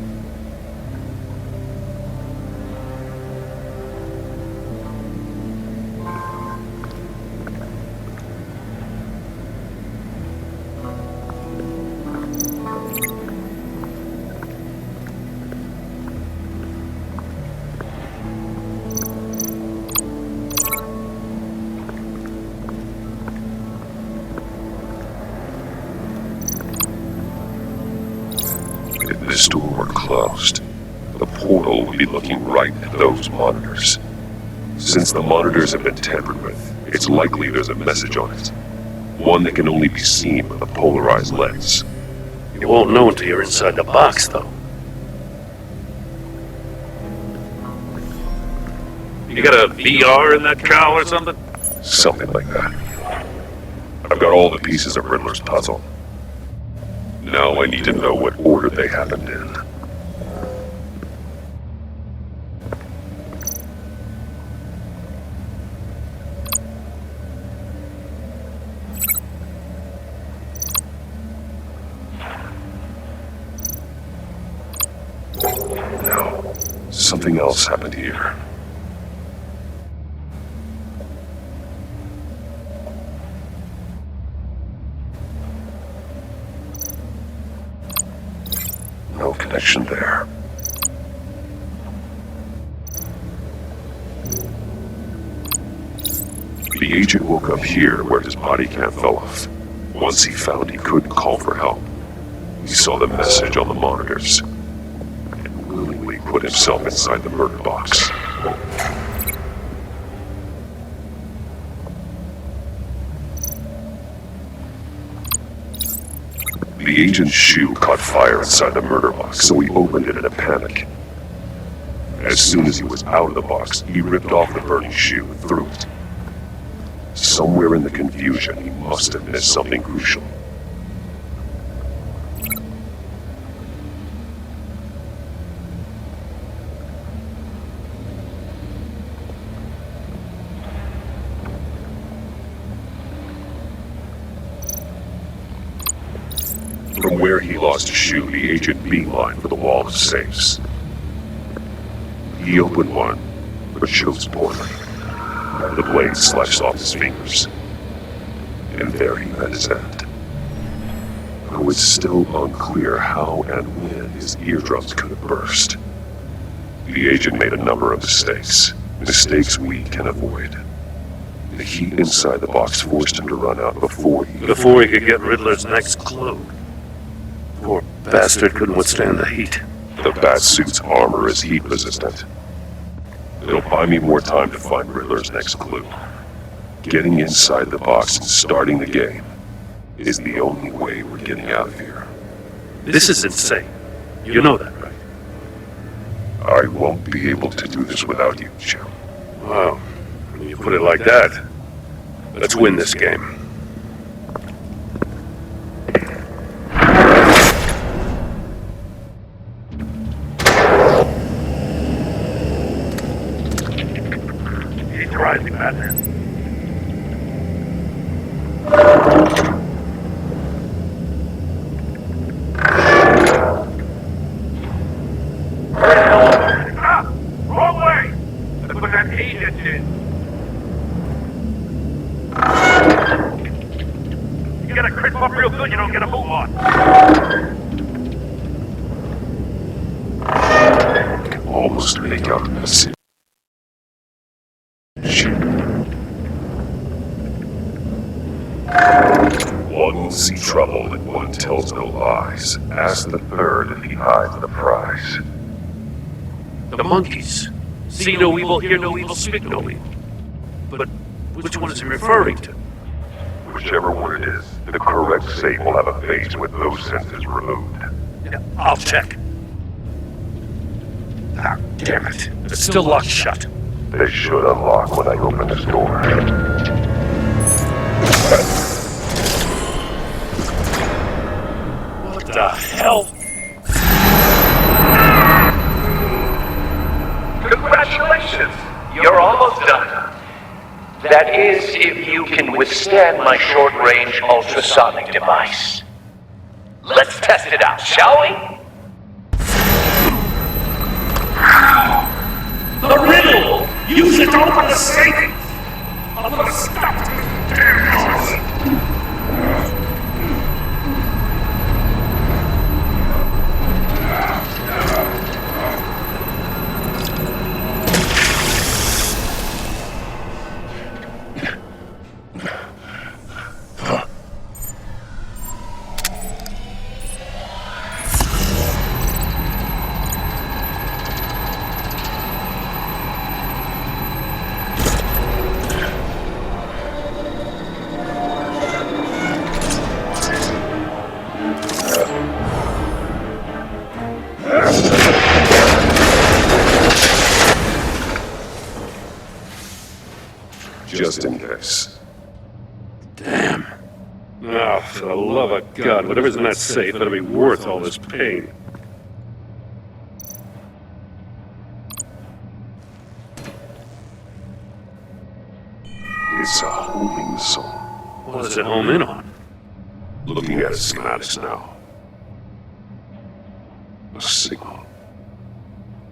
If this door were closed, the portal would be looking right at those monitors. Since the monitors have been tampered with, it's likely there's a message on it. One that can only be seen with a polarized lens. You won't know until you're inside the box, though. You got a VR in that cow or something? Something like that. I've got all the pieces of Riddler's puzzle. Now I need to know what order they happened in. No, something else happened here. No connection there. The agent woke up here where his body cam fell off. Once he found he couldn't call for help, he saw the message on the monitors and willingly put himself inside the murder box. The agent's shoe caught fire inside the murder box, so he opened it in a panic. As soon as he was out of the box, he ripped off the burning shoe and threw it. Somewhere in the confusion, he must have missed something crucial. From where he lost a shoe, the agent beelined for the wall of safes. He opened one, but chose poorly. The blade slashed off his fingers. And there he met his end. Though it's still unclear how and when his eardrums could have burst. The agent made a number of mistakes. Mistakes we can avoid. The heat inside the box forced him to run out before he could get Riddler's next clue. Poor bastard couldn't withstand the heat. The Batsuit's armor is heat resistant. It'll buy me more time to find Riddler's next clue. Getting inside the box and starting the game is the only way we're getting out of here. This is insane. You know that, right? I won't be able to do this without you, Jim. Wow. When you put it like that, let's win this game. Rising Batman. Wrong way! That's what that agent did. You gotta crisp up real good, you don't get a move on. I can almost make out a message. One will see trouble and one tells no lies. Ask the third if he hides the prize. The monkeys. See no evil, hear no evil, speak no evil. But which one is he referring to? Whichever one it is, the correct safe will have a face with those senses removed. Yeah, I'll check. Ah, damn it. It's still locked shut. They should unlock when I open this door. What the hell? Congratulations! You're almost done. That is, if you can withstand my short-range ultrasonic device. Let's test it out, shall we? The riddle! Use it to open the safe! I'm gonna stop this damn noise! just in case. Damn. Oh, for the love of God, whatever's in that safe better be worth all this pain. It's a homing missile. What does it home in on? Looking at its schematics now. A signal.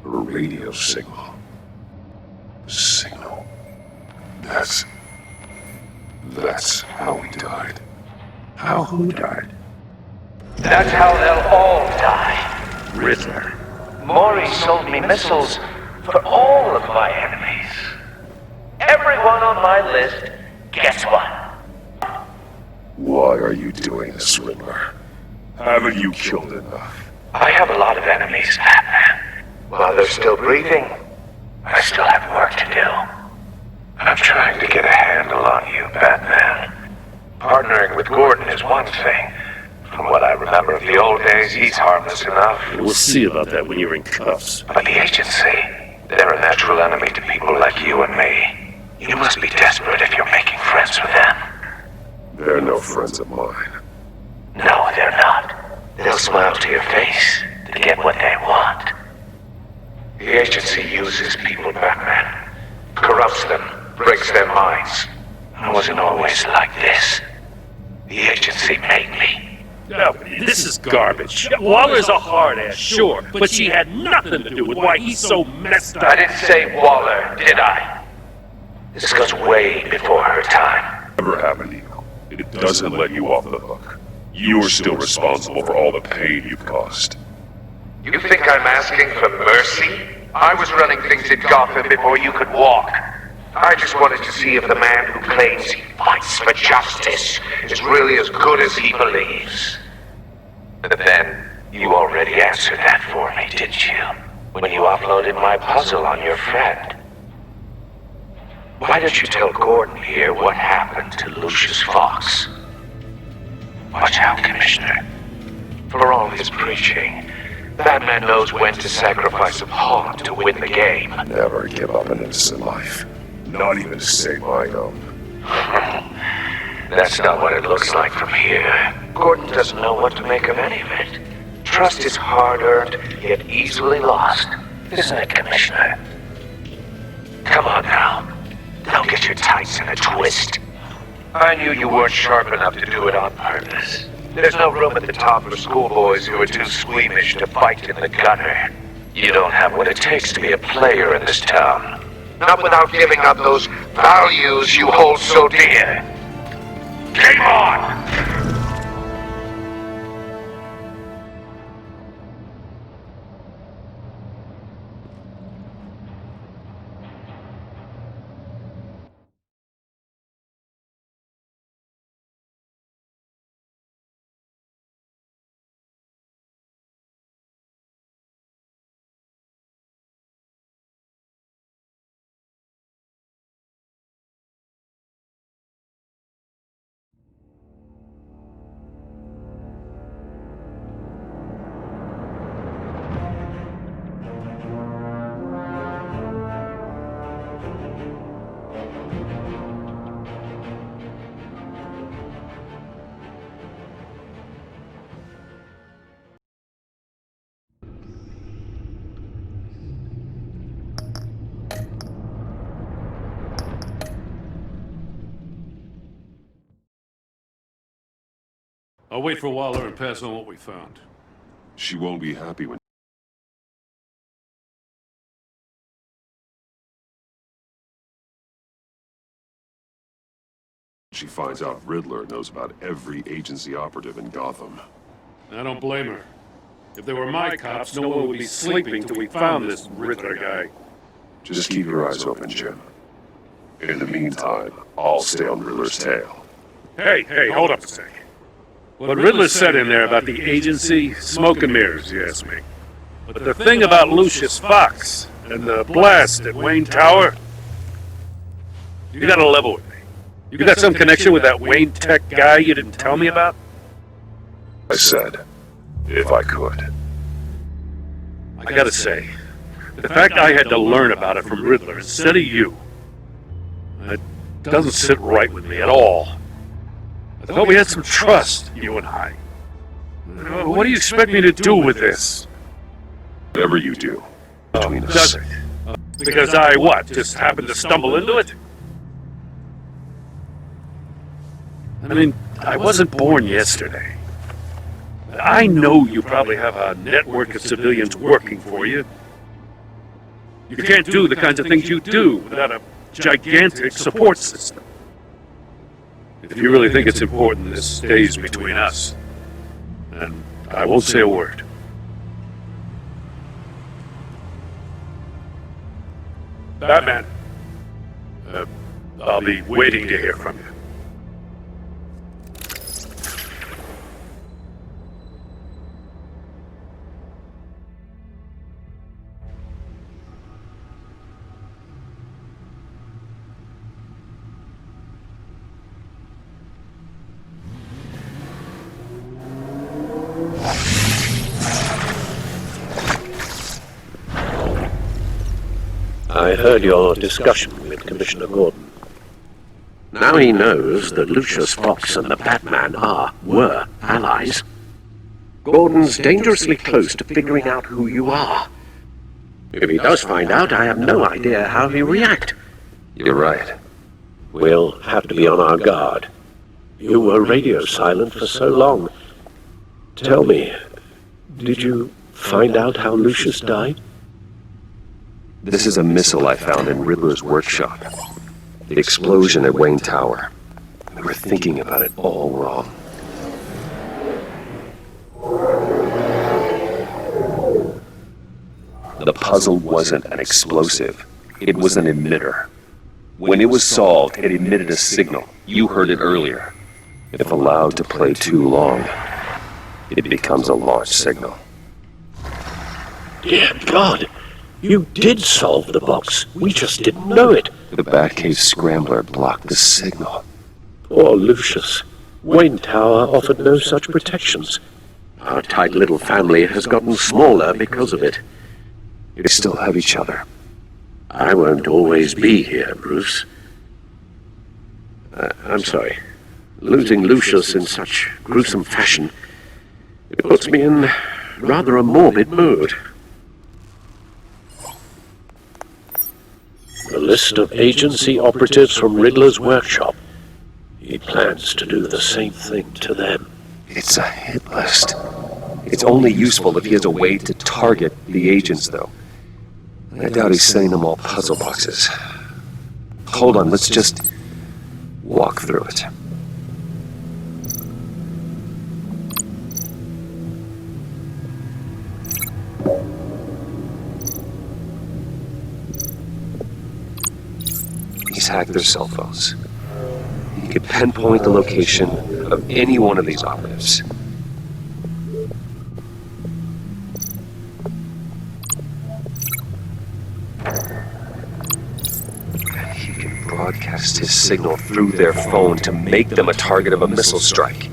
A radio signal. A signal. That's how he died. How who died? That's how they'll all die. Riddler. Maury sold me missiles for all of my enemies. Everyone on my list gets one. Why are you doing this, Riddler? Haven't you killed enough? I have a lot of enemies, Batman. While they're still breathing, I still have work to do. I'm trying to get a handle on you, Batman. Partnering with Gordon is one thing. From what I remember of the old days, he's harmless enough. We'll see about that when you're in cuffs. But the agency, they're a natural enemy to people like you and me. You must be desperate if you're making friends with them. They're no friends of mine. No, they're not. They'll smile to your face to get what they want. The agency uses people, Batman. Corrupts them, breaks their minds. I wasn't always like this. The agency made me. No, this is garbage. Waller's a hard-ass, sure, but she had nothing to do with why he's so messed up. I didn't say Waller, did I? This goes way before her time. Whatever happened to you, it doesn't let you off the hook. You're still responsible for all the pain you've caused. You think I'm asking for mercy? I was running things in Gotham before you could walk. I just wanted to see if the man who claims he fights for justice is really as good as he believes. But then, you already answered that for me, didn't you? When you uploaded my puzzle on your friend. Why don't you tell Gordon here what happened to Lucius Fox? Watch out, Commissioner. For all his preaching, Batman knows when to sacrifice a pawn to win the game. Never give up an innocent life. Not even to save my own. That's not what it looks like from here. Gordon doesn't know what to make of any of it. Trust is hard-earned, yet easily lost. Isn't it, Commissioner? Come on now. Don't get your tights in a twist. I knew you weren't sharp enough to do it on purpose. There's no room at the top for schoolboys who are too squeamish to fight in the gutter. You don't have what it takes to be a player in this town. Not without giving up those values you hold so dear. Game on! I'll wait for Waller and pass on what we found. She won't be happy when she finds out Riddler knows about every agency operative in Gotham. I don't blame her. If they were my cops, no one would be sleeping till we found this Riddler guy. Just keep your eyes open, Jim. In the meantime, I'll stay on Riddler's tail. Hey, hold up a second. What Riddler said in there about the agency, smoke and mirrors, you ask me. But the thing about Lucius Fox and the blast at Wayne Tower, you gotta level with me. You got some connection with that Wayne Tech guy you didn't tell me about? I said, if I could. I gotta say, the fact I had to learn about it from Riddler instead of you, I doesn't sit right with me at all. I thought we had some trust, you and I. What do you expect me to do with this? Whatever you do between us. Does it? Because I, what, just happened to stumble into it? I mean, I wasn't born yesterday. I know you probably have a network of civilians working for you. You can't do the kinds of things you do without a gigantic support system. If you really think it's important this stays between us, then I won't say a word. Batman, I'll be waiting to hear from you. I heard your discussion with Commissioner Gordon. Now he knows that Lucius Fox and the Batman were allies. Gordon's dangerously close to figuring out who you are. If he does find out, I have no idea how he'll react. You're right. We'll have to be on our guard. You were radio silent for so long. Tell me, did you find out how Lucius died? This is a missile I found in Riddler's workshop. The explosion at Wayne Tower. We were thinking about it all wrong. The puzzle wasn't an explosive. It was an emitter. When it was solved, it emitted a signal. You heard it earlier. If allowed to play too long, it becomes a launch signal. Dear God! You did solve the box. We just didn't know it. The Batcave scrambler blocked the signal. Poor Lucius. Wayne Tower offered no such protections. Our tight little family has gotten smaller because of it. We still have each other. I won't always be here, Bruce. I'm sorry. Losing Lucius in such gruesome fashion, it puts me in rather a morbid mood. A list of agency operatives from Riddler's workshop. He plans to do the same thing to them. It's a hit list. It's only useful if he has a way to target the agents, though. I doubt he's sending them all puzzle boxes. Hold on, let's just walk through it. He's hacked their cell phones. He could pinpoint the location of any one of these operatives. And he can broadcast his signal through their phone to make them a target of a missile strike.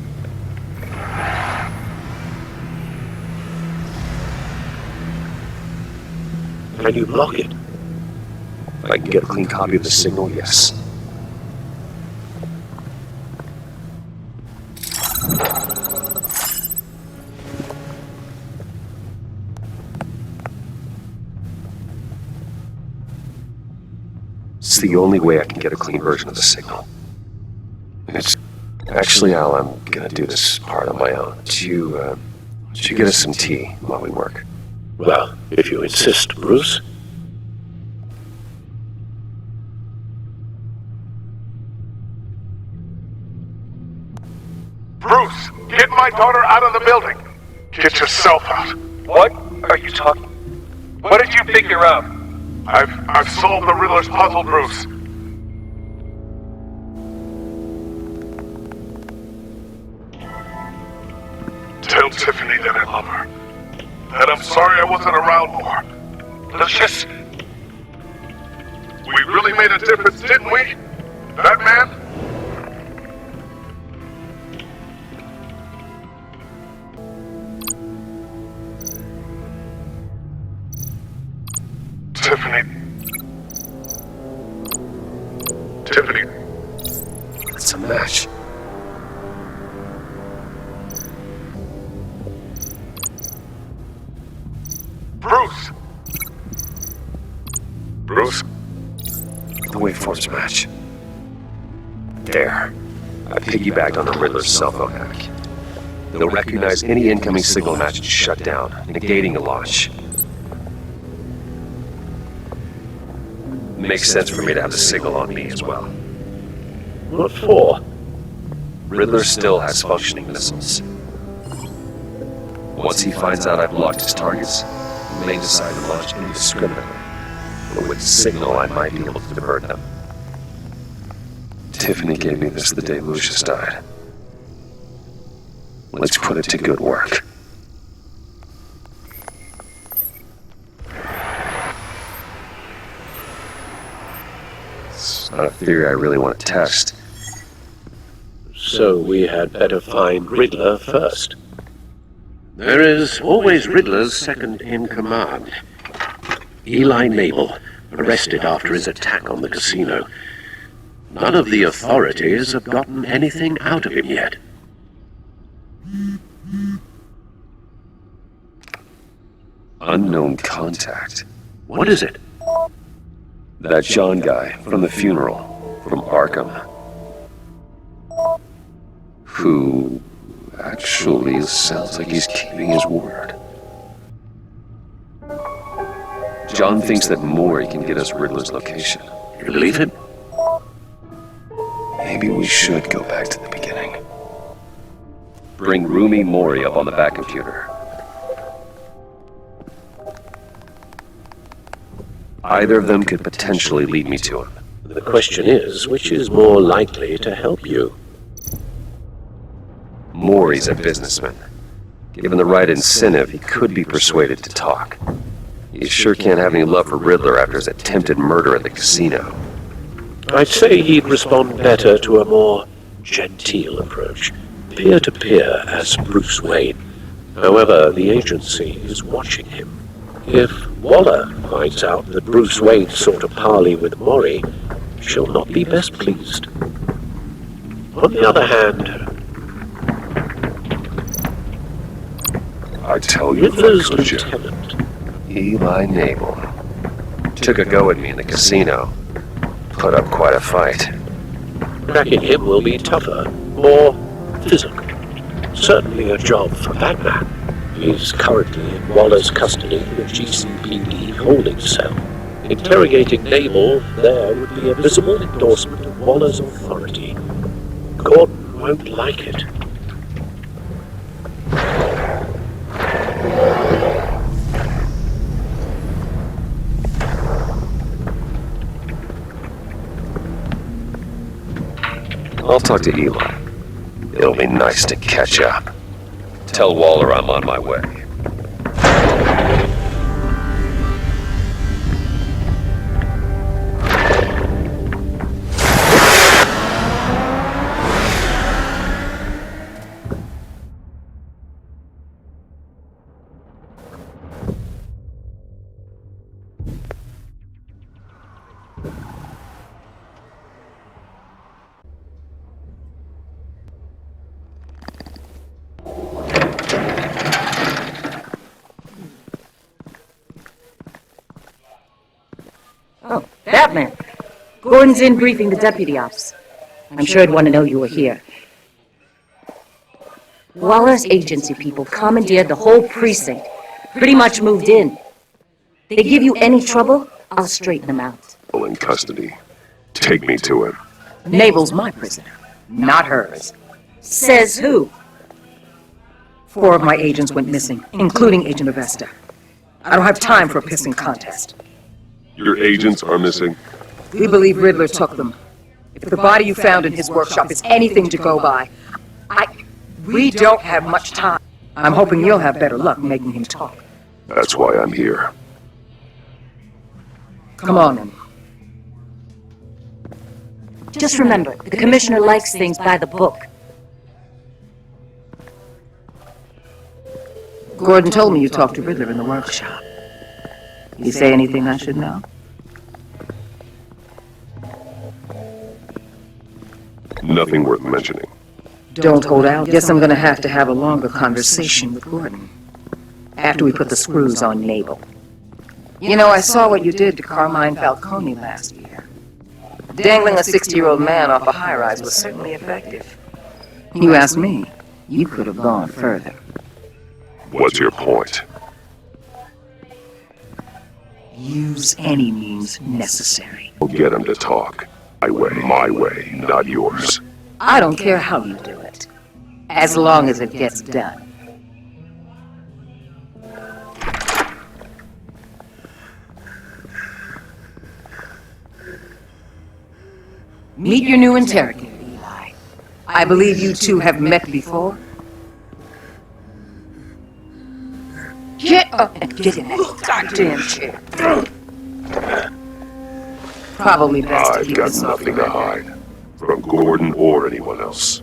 Can you block it? If I can get a clean copy of the signal, yes. It's the only way I can get a clean version of the signal. Actually, Al, I'm gonna do this part on my own. Would you get us some tea while we work? Well, if you insist, Bruce. Bruce, get my daughter out of the building. Get yourself out. What are you talking? What did you figure out? I've solved the Riddler's puzzle, Bruce. Tell Tiffany that I love her. That I'm sorry I wasn't around more. Lucius, we really made a difference, didn't we? Batman? Tiffany, It's a match. Bruce! Bruce? The waveform's match. There. I piggybacked on the Riddler's cell phone hack. They'll recognize any incoming signal match and shut down, negating the launch. Makes sense for me to have the signal on me as well. What for? Riddler still has functioning missiles. Once he finds out I've locked his targets, he may decide to launch indiscriminately. But with the signal, I might be able to divert them. Tiffany gave me this the day Lucius died. Let's put it to good work. It's not a theory I really want to test. So we had better find Riddler first. There is always Riddler's second in command. Eli Nabel, arrested after his attack on the casino. None of the authorities have gotten anything out of him yet. Unknown contact. What is it? That John guy from the funeral, from Arkham. Who actually sounds like he's keeping his word. John thinks that Maury can get us Riddler's location. You believe him? Maybe we should go back to the beginning. Bring Rumi Maury up on the back computer. Either of them could potentially lead me to him. The question is, which is more likely to help you? Maury's a businessman. Given the right incentive, he could be persuaded to talk. He sure can't have any love for Riddler after his attempted murder at the casino. I'd say he'd respond better to a more genteel approach, peer-to-peer as Bruce Wayne. However, the agency is watching him. If Waller finds out that Bruce Wayne sought a parley with Maury, she'll not be best pleased. On the other hand, I tell you, Riddler's lieutenant, Eli Nabel, took a go at me in the casino. Put up quite a fight. cracking him will be tougher, more physical. Certainly a job for Batman. He's currently in Waller's custody in a GCPD holding cell. Interrogating Nabel there would be a visible endorsement of Waller's authority. Gordon won't like it. I'll talk to Eli. It'll be nice to catch up. Tell Waller I'm on my way. Batman. Gordon's in briefing the deputy ops. I'm sure he'd want to know you were here. Waller's agency people commandeered the whole precinct. Pretty much moved in. They give you any trouble, I'll straighten them out. in custody. Take me to him. Nabel's my prisoner, not hers. Says who? 4 of my agents went missing, including Agent Avesta. I don't have time for a pissing contest. Your agents are missing? We believe Riddler took them. If the body you found in his workshop is anything to go by, we don't have much time. I'm hoping you'll have better luck making him talk. That's why I'm here. Come on, then. Just remember, the commissioner likes things by the book. Gordon told me you talked to Riddler in the workshop. You say anything I should know? Nothing worth mentioning. Don't hold out. Guess I'm gonna have to have a longer conversation with Gordon. After we put the screws on Mabel. You know, I saw what you did to Carmine Falcone last year. Dangling a 60-year-old man off a high-rise was certainly effective. You ask me, you could have gone further. What's your point? Use any means necessary. We'll get him to talk. My way, not yours. I don't care how you do it, as long as it gets done. Meet your new interrogator, Eli. I believe you two have met before. Get up and get in that goddamn chair. Probably best to I've keep got this off nothing the to record. hide. From Gordon or anyone else.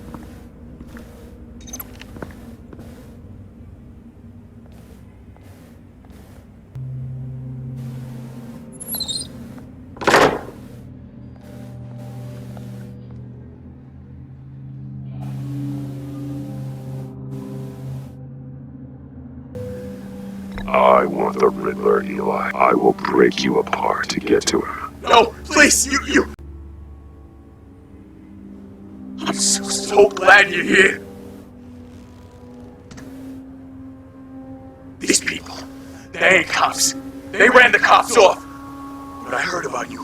I want the Riddler, Eli. I will break you apart to get to him. No, please, you... I'm so glad you're here. These people, they ain't cops. They ran the cops off. But I heard about you.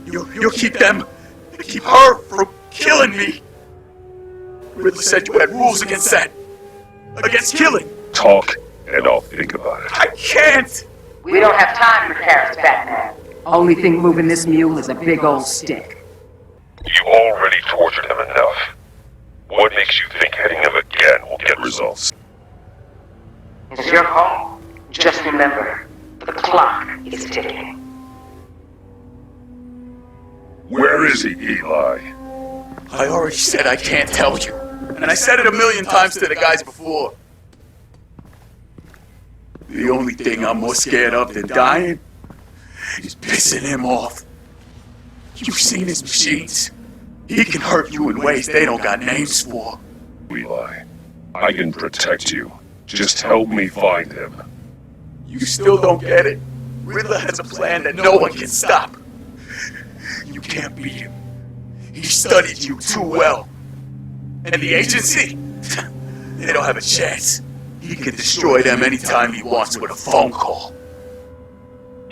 You'll keep them, keep her from killing me. Riddler said you had rules against that. Against killing. Talk, and I'll think about it. I can't. We don't have time for Paris, Batman. Only thing moving this mule is a big old stick. You already tortured him enough. What makes you think hitting him again will get results? It's your call. Just remember, the clock is ticking. Where is he, Eli? I already said I can't tell you. And I said it 1,000,000 times to the guys before. The only thing I'm more scared of than dying is pissing him off. You've seen his machines. He can hurt you in ways they don't got names for. Eli, I can protect you. Just help me find him. You still don't get it. Riddler has a plan that no one can stop. You can't beat him. He studied you too well. And the agency? They don't have a chance. He can destroy them anytime he wants with a phone call.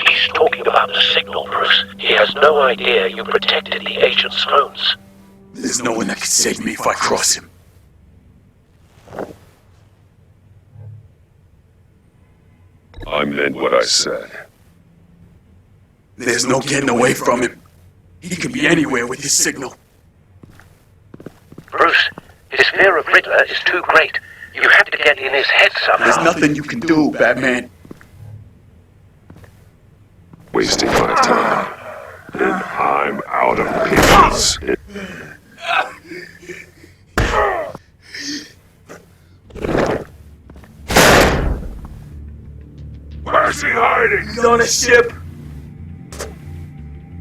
He's talking about the signal, Bruce. He has no idea you protected the agent's phones. There's no one that can save me if I cross him. I meant what I said. There's no getting away from him. He can be anywhere with his signal. Bruce, his fear of Riddler is too great. You have to get in his head somehow. There's nothing you can do, Batman. Wasting my time. And I'm out of patience. Where's he hiding? He's on a ship.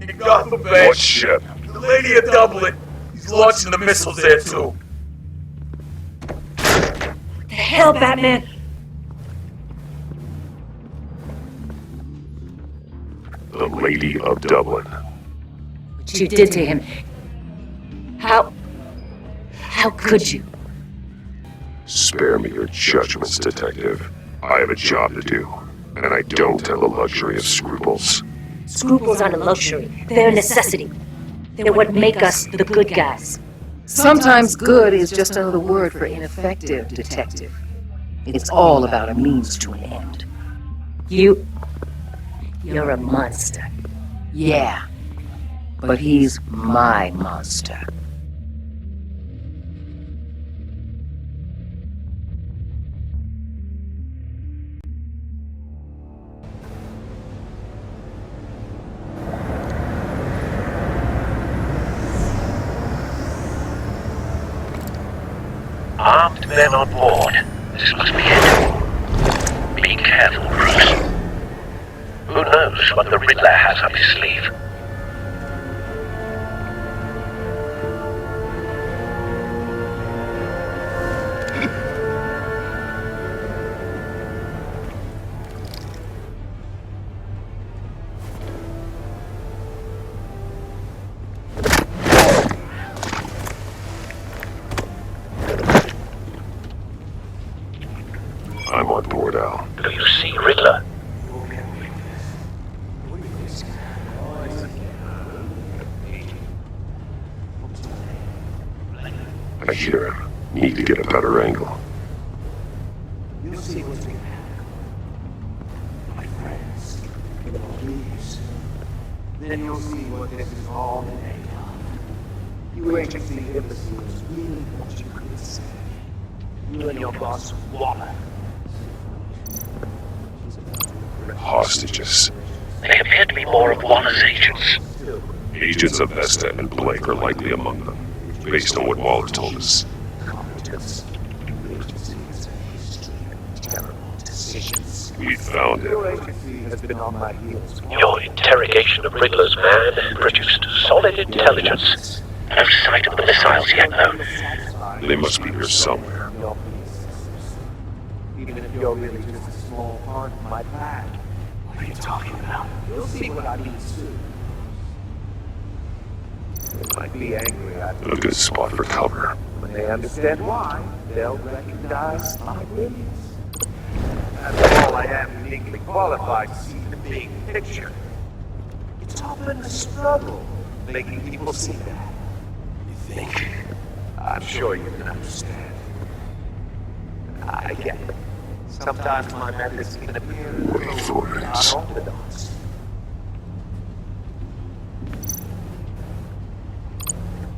In Gotham Bay. What ship? The Lady of Dublin. He's launching the missiles there, too. The hell, Batman? The Lady of Dublin. What you did to him. How could you? Spare me your judgments, Detective. I have a job to do, and I don't have the luxury of scruples. Scruples aren't a luxury. They're a necessity. They're what make us the good guys. Sometimes good is just another word for ineffective, Detective. It's all about a means to an end. You're a monster. Yeah, but he's my monster. Armed men on board. This must be it. Be careful, Bruce. Who knows what the Riddler has up his sleeve? I hear him. Need to get a better angle. You'll see what's going to happen. My friends, please. Then you'll see what this is all made of. You agency imbeciles really what you could say. You and your boss, Waller. Hostages. They appear to be more of Waller's agents. Agents of Vesta and Blake are likely among them, based on what Waller told us. We found him. Your agency has been on my heels. Your interrogation of Riddler's man produced solid intelligence. No sight of the missiles yet, though. They must be here somewhere. Even if you're really just a small part of my plan. What are you talking about? You'll see what I mean soon. They might be angry at me. A good spot for cover. When they understand why, they'll recognize my brilliance. After all, I am uniquely qualified to see the big picture. It's often a struggle making people see that. You think? I'm sure you can understand. I get it. Sometimes my methods can appear a little unorthodox.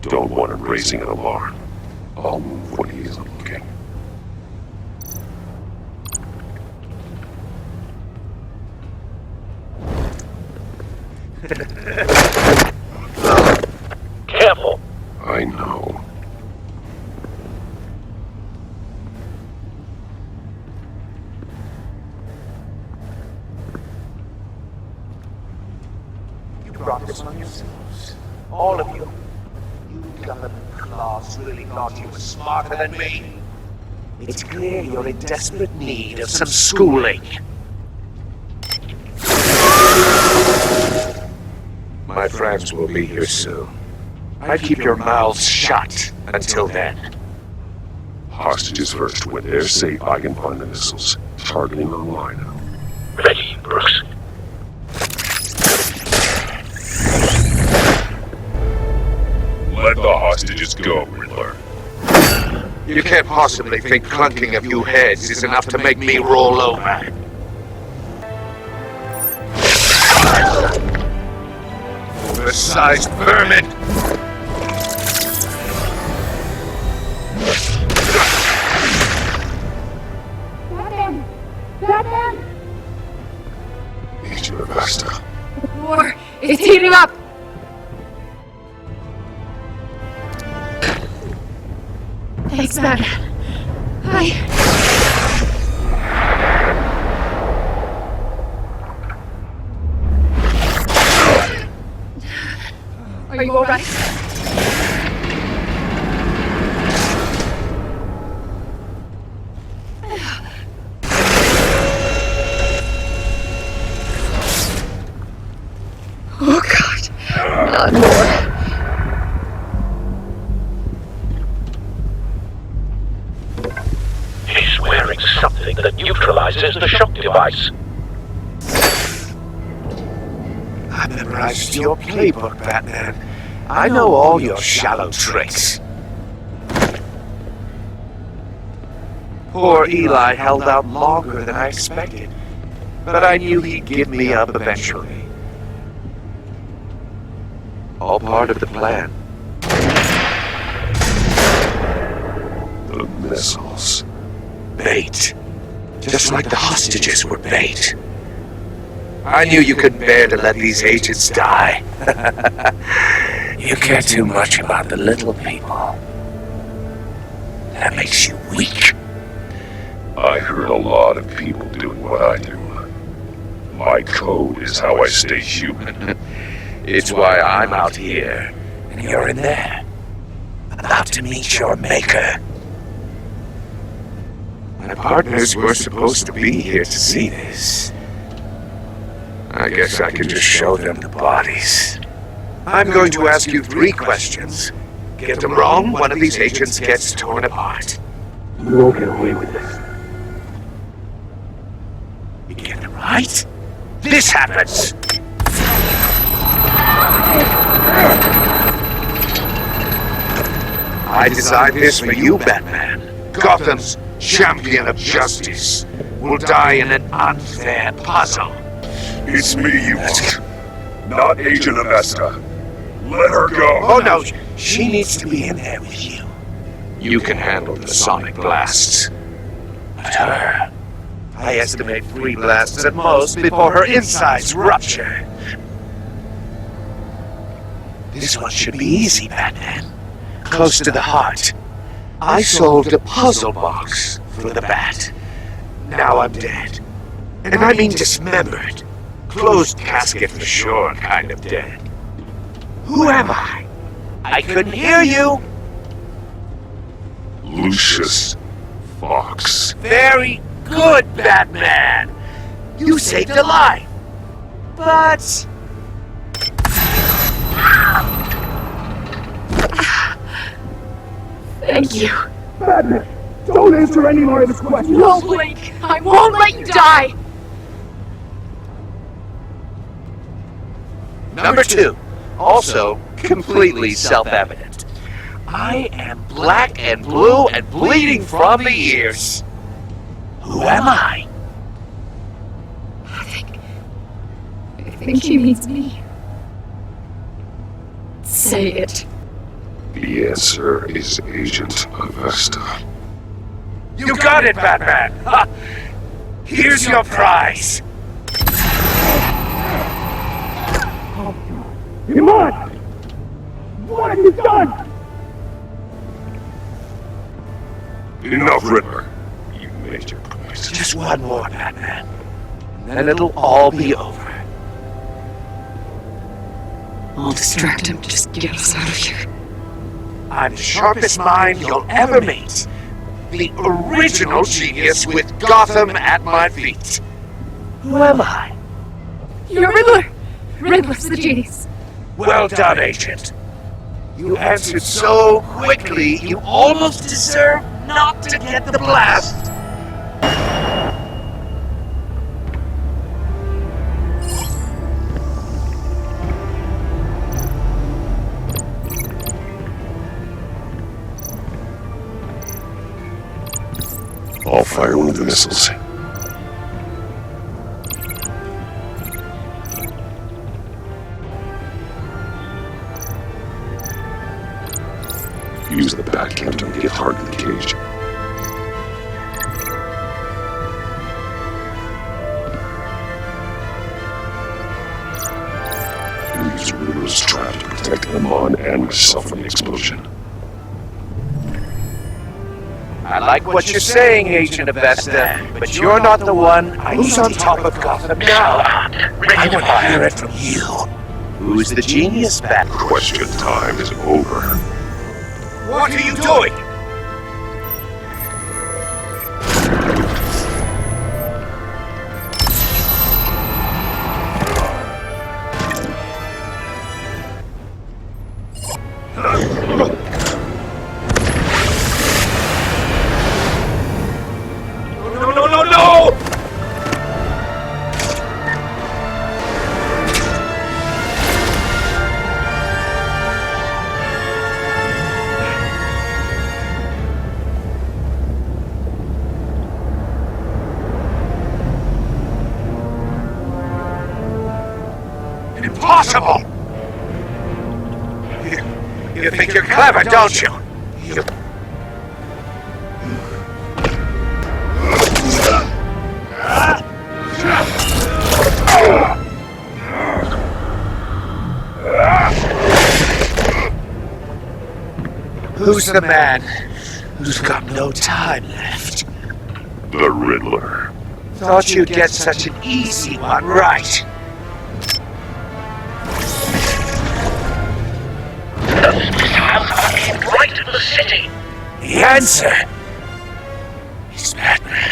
Don't want him raising an alarm. I'll move when he isn't looking. Careful. I know. You brought this on yourselves. All of you. You gun claws really thought you were smarter than me. It's clear you're in desperate need of some schooling. My friends will be here soon. I'd keep your mouths shut until then. Hostages first. When they're safe, I can find the missiles. Targeting online. Ready, Bruce. Let the hostages go, Riddler. You can't possibly think clunking a few heads is enough to make me roll over. Oversized vermin! Batman! Need you, Vesta. The war is heating up! Thanks, Batman. Are you alright? Oh God, not more. He's wearing something that neutralizes the shock device. I memorized your playbook, Batman. I know all your shallow tricks. Poor Eli held out longer than I expected, but I knew he'd give me up eventually. All part of the plan. The missiles. Bait. Just like the hostages were bait. I knew you couldn't bear to let these agents die. You care too much about the little people. That makes you weak. I heard a lot of people doing what I do. My code is how I stay human. It's why I'm out here, and you're in there. About to meet your maker. My partners were supposed to be here to see this. I guess I can just show them the bodies. I'm going to ask you 3 questions. Get them wrong, one of these agents gets torn apart. You won't get away with this. You get them right? This happens! I designed this for you, Batman. Gotham's champion of justice will die in an unfair puzzle. It's me you want, not Agent Avesta. Let her go. Oh no, she needs to be in there with you. You can handle the sonic blasts. But her, I estimate 3 blasts at most before her insides rupture. This one should be easy, Batman. Close to the heart. I solved a puzzle box for the Bat. Now I'm dead. And I mean dismembered. Closed casket for sure, kind of dead. Who am I? I couldn't hear you. Lucius Fox. Very good, Batman. You saved a life. But... Thank you. Batman, don't answer any more of his questions. No, Blake. I won't let you die. Number 2, also completely self-evident. I am black and blue and bleeding from the ears. Who am I? I think he means me. Say it. The answer is Agent Avesta. You got it, Batman! Ha! Here's your prize! Iman! What have you done? Enough, Riddler. You made your point. Just one more, Batman. And then it'll all be over. I'll distract him. Just get us out of here. I'm the sharpest mind you'll ever meet. The original genius with Gotham at my feet. Who am I? You're Riddler! Riddler's the genius. Well done, Agent. You answered so quickly, you almost deserve not to get the blast. I'll fire one of the missiles. Use the Batcam to get hard in the cage. Use Riddler's trap to protect Iman and myself from the explosion. I like what you're saying, Agent Avesta, but you're not the one. Who's on top of Gotham now? I want to hear it from you. Who's the genius, Bat? Question time is over. What are you doing? Impossible! You think you're clever, don't you? Who's the man who's got no time left? The Riddler. Thought you'd get such an easy one right. Right in the city. The answer is Batman.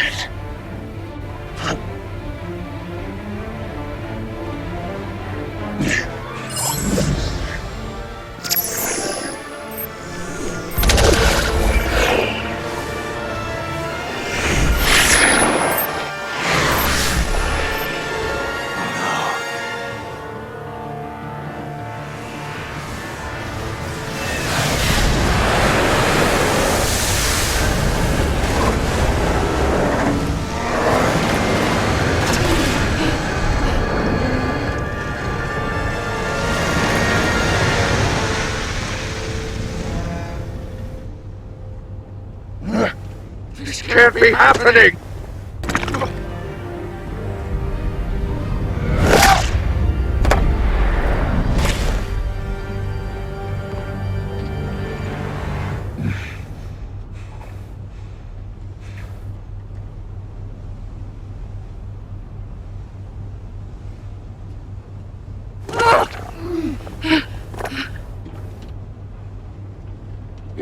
can't be happening!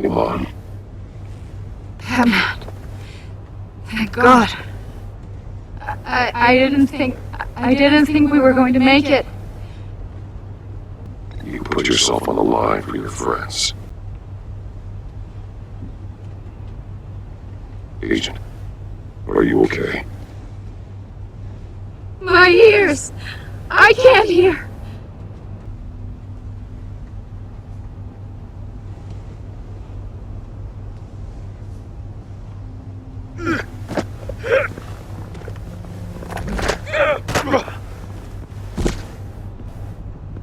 Come on. Batman. Thank God. I didn't think we were going to make it. You put yourself on the line for your friends. Agent, are you okay? My ears! I can't hear!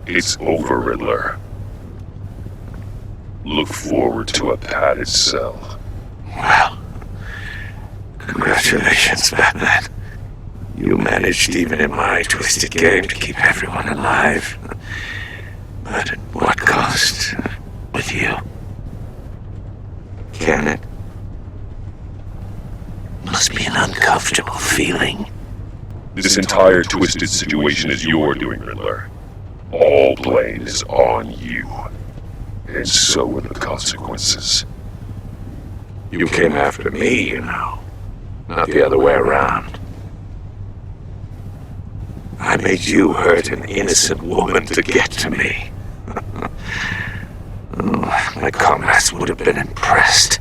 It's over, Riddler. Look forward to a padded cell. Well, congratulations, Batman. You managed, even in my twisted game, to keep everyone alive. But at what cost? With you? Can it? Must be an uncomfortable feeling. This entire twisted situation is your doing, Riddler. All blame is on you. And so are the consequences. You came after me, you know. Not the other way around. I made you hurt an innocent woman to get to me. Oh, my comrades would have been impressed.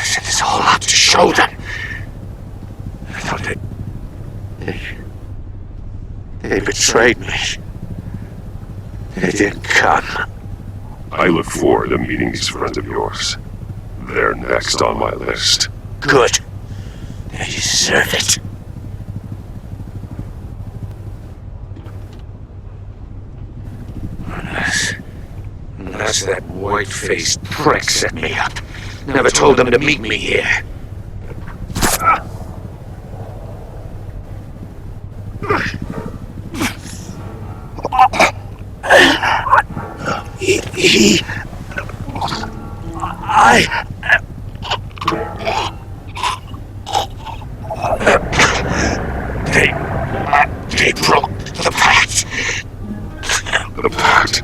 Set this all out to show them. I thought they betrayed me. They didn't come. I look forward to meeting these friends of yours. They're next on my list. Good. They deserve it. Unless that white-faced prick set me up. Never told them to meet me here. They broke the pact. The pact?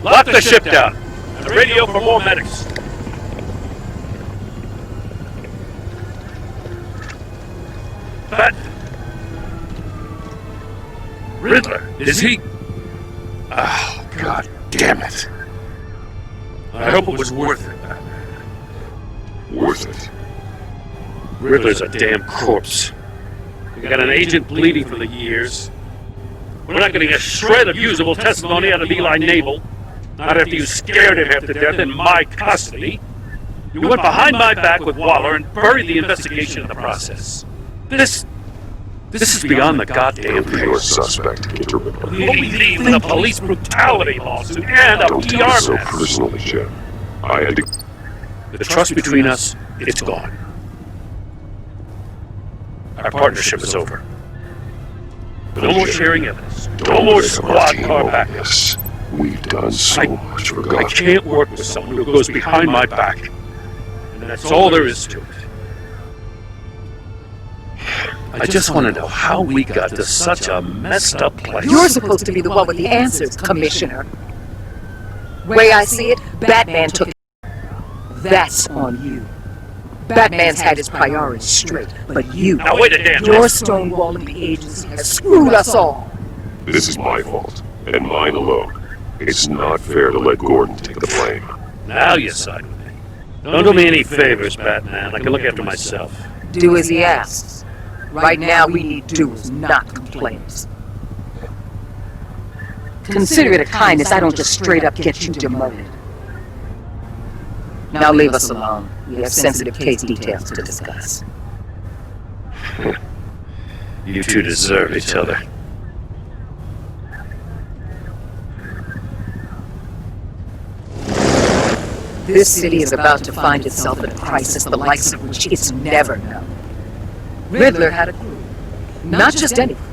Lock the ship down. And radio for more medics. But Riddler, is he? Oh, God damn it. I hope it was worth it, Batman. Worth it. Riddler's a damn corpse. We got an agent bleeding for the years. We're not getting a shred of usable testimony out of Eli Naval. Not after you scared him half to death in my custody. You went behind my back with Waller and buried the investigation in the process. This is beyond the goddamn Don't be your suspect, Mr. Riddler. We leave the police brutality lawsuit and a Don't take PR it so mess. personally, Jim. I had to... The trust between us, it's gone. Our partnership is over. No more sharing evidence. No more squad car backups. We've done so much for God. I can't work with someone who goes behind my back. And that's all there is to it. I just want to know how we got to such a messed up place. You're supposed to be the one with the answers, Commissioner. Way I see it, Batman took it. That's on you. Batman's had his priorities straight, but you, Now wait a damn your minute. stonewalling the agency has screwed us all. This is my fault, and mine alone. It's not fair to let Gordon take the blame. Now you side with me. Don't do me any favors, Batman. I can look after myself. Do as he asks. Right now, we need doers, not complainers. Consider it a kindness I don't just straight up get you demoted. Now leave us alone. We have sensitive case details to discuss. You two deserve each other. This city is about to find itself in a crisis the likes of which it's never known. Riddler had a crew. Not just any crew.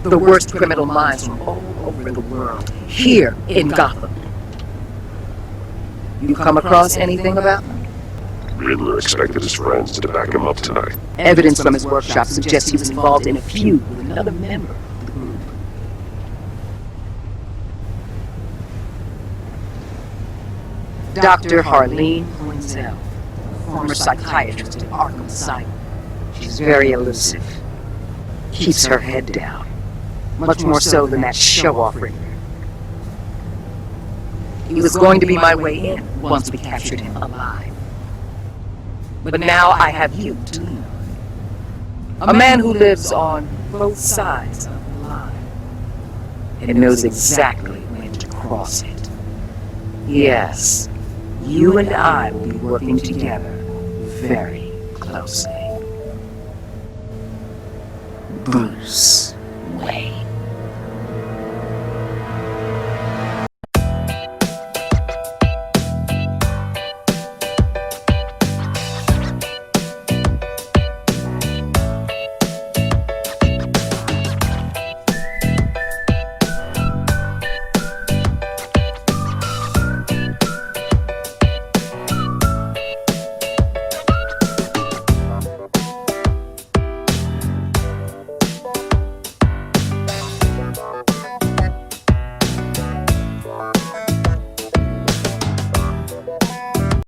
The worst criminal minds from all over the world, here in Gotham. You come across anything about them? Riddler expected his friends to back him up tonight. Evidence from his workshop suggests he was involved in a feud with another member of the group. Dr. Harleen Quinzel, former psychiatrist at Arkham Asylum. She's very elusive. Keeps her head down. Much more so than that show-off Riddler. He was going to be my way in once we captured him alive. But now I have you to lean on. A man who lives on both sides of the line and knows exactly when to cross it. Yes, you and I will be working together very closely. Bruce.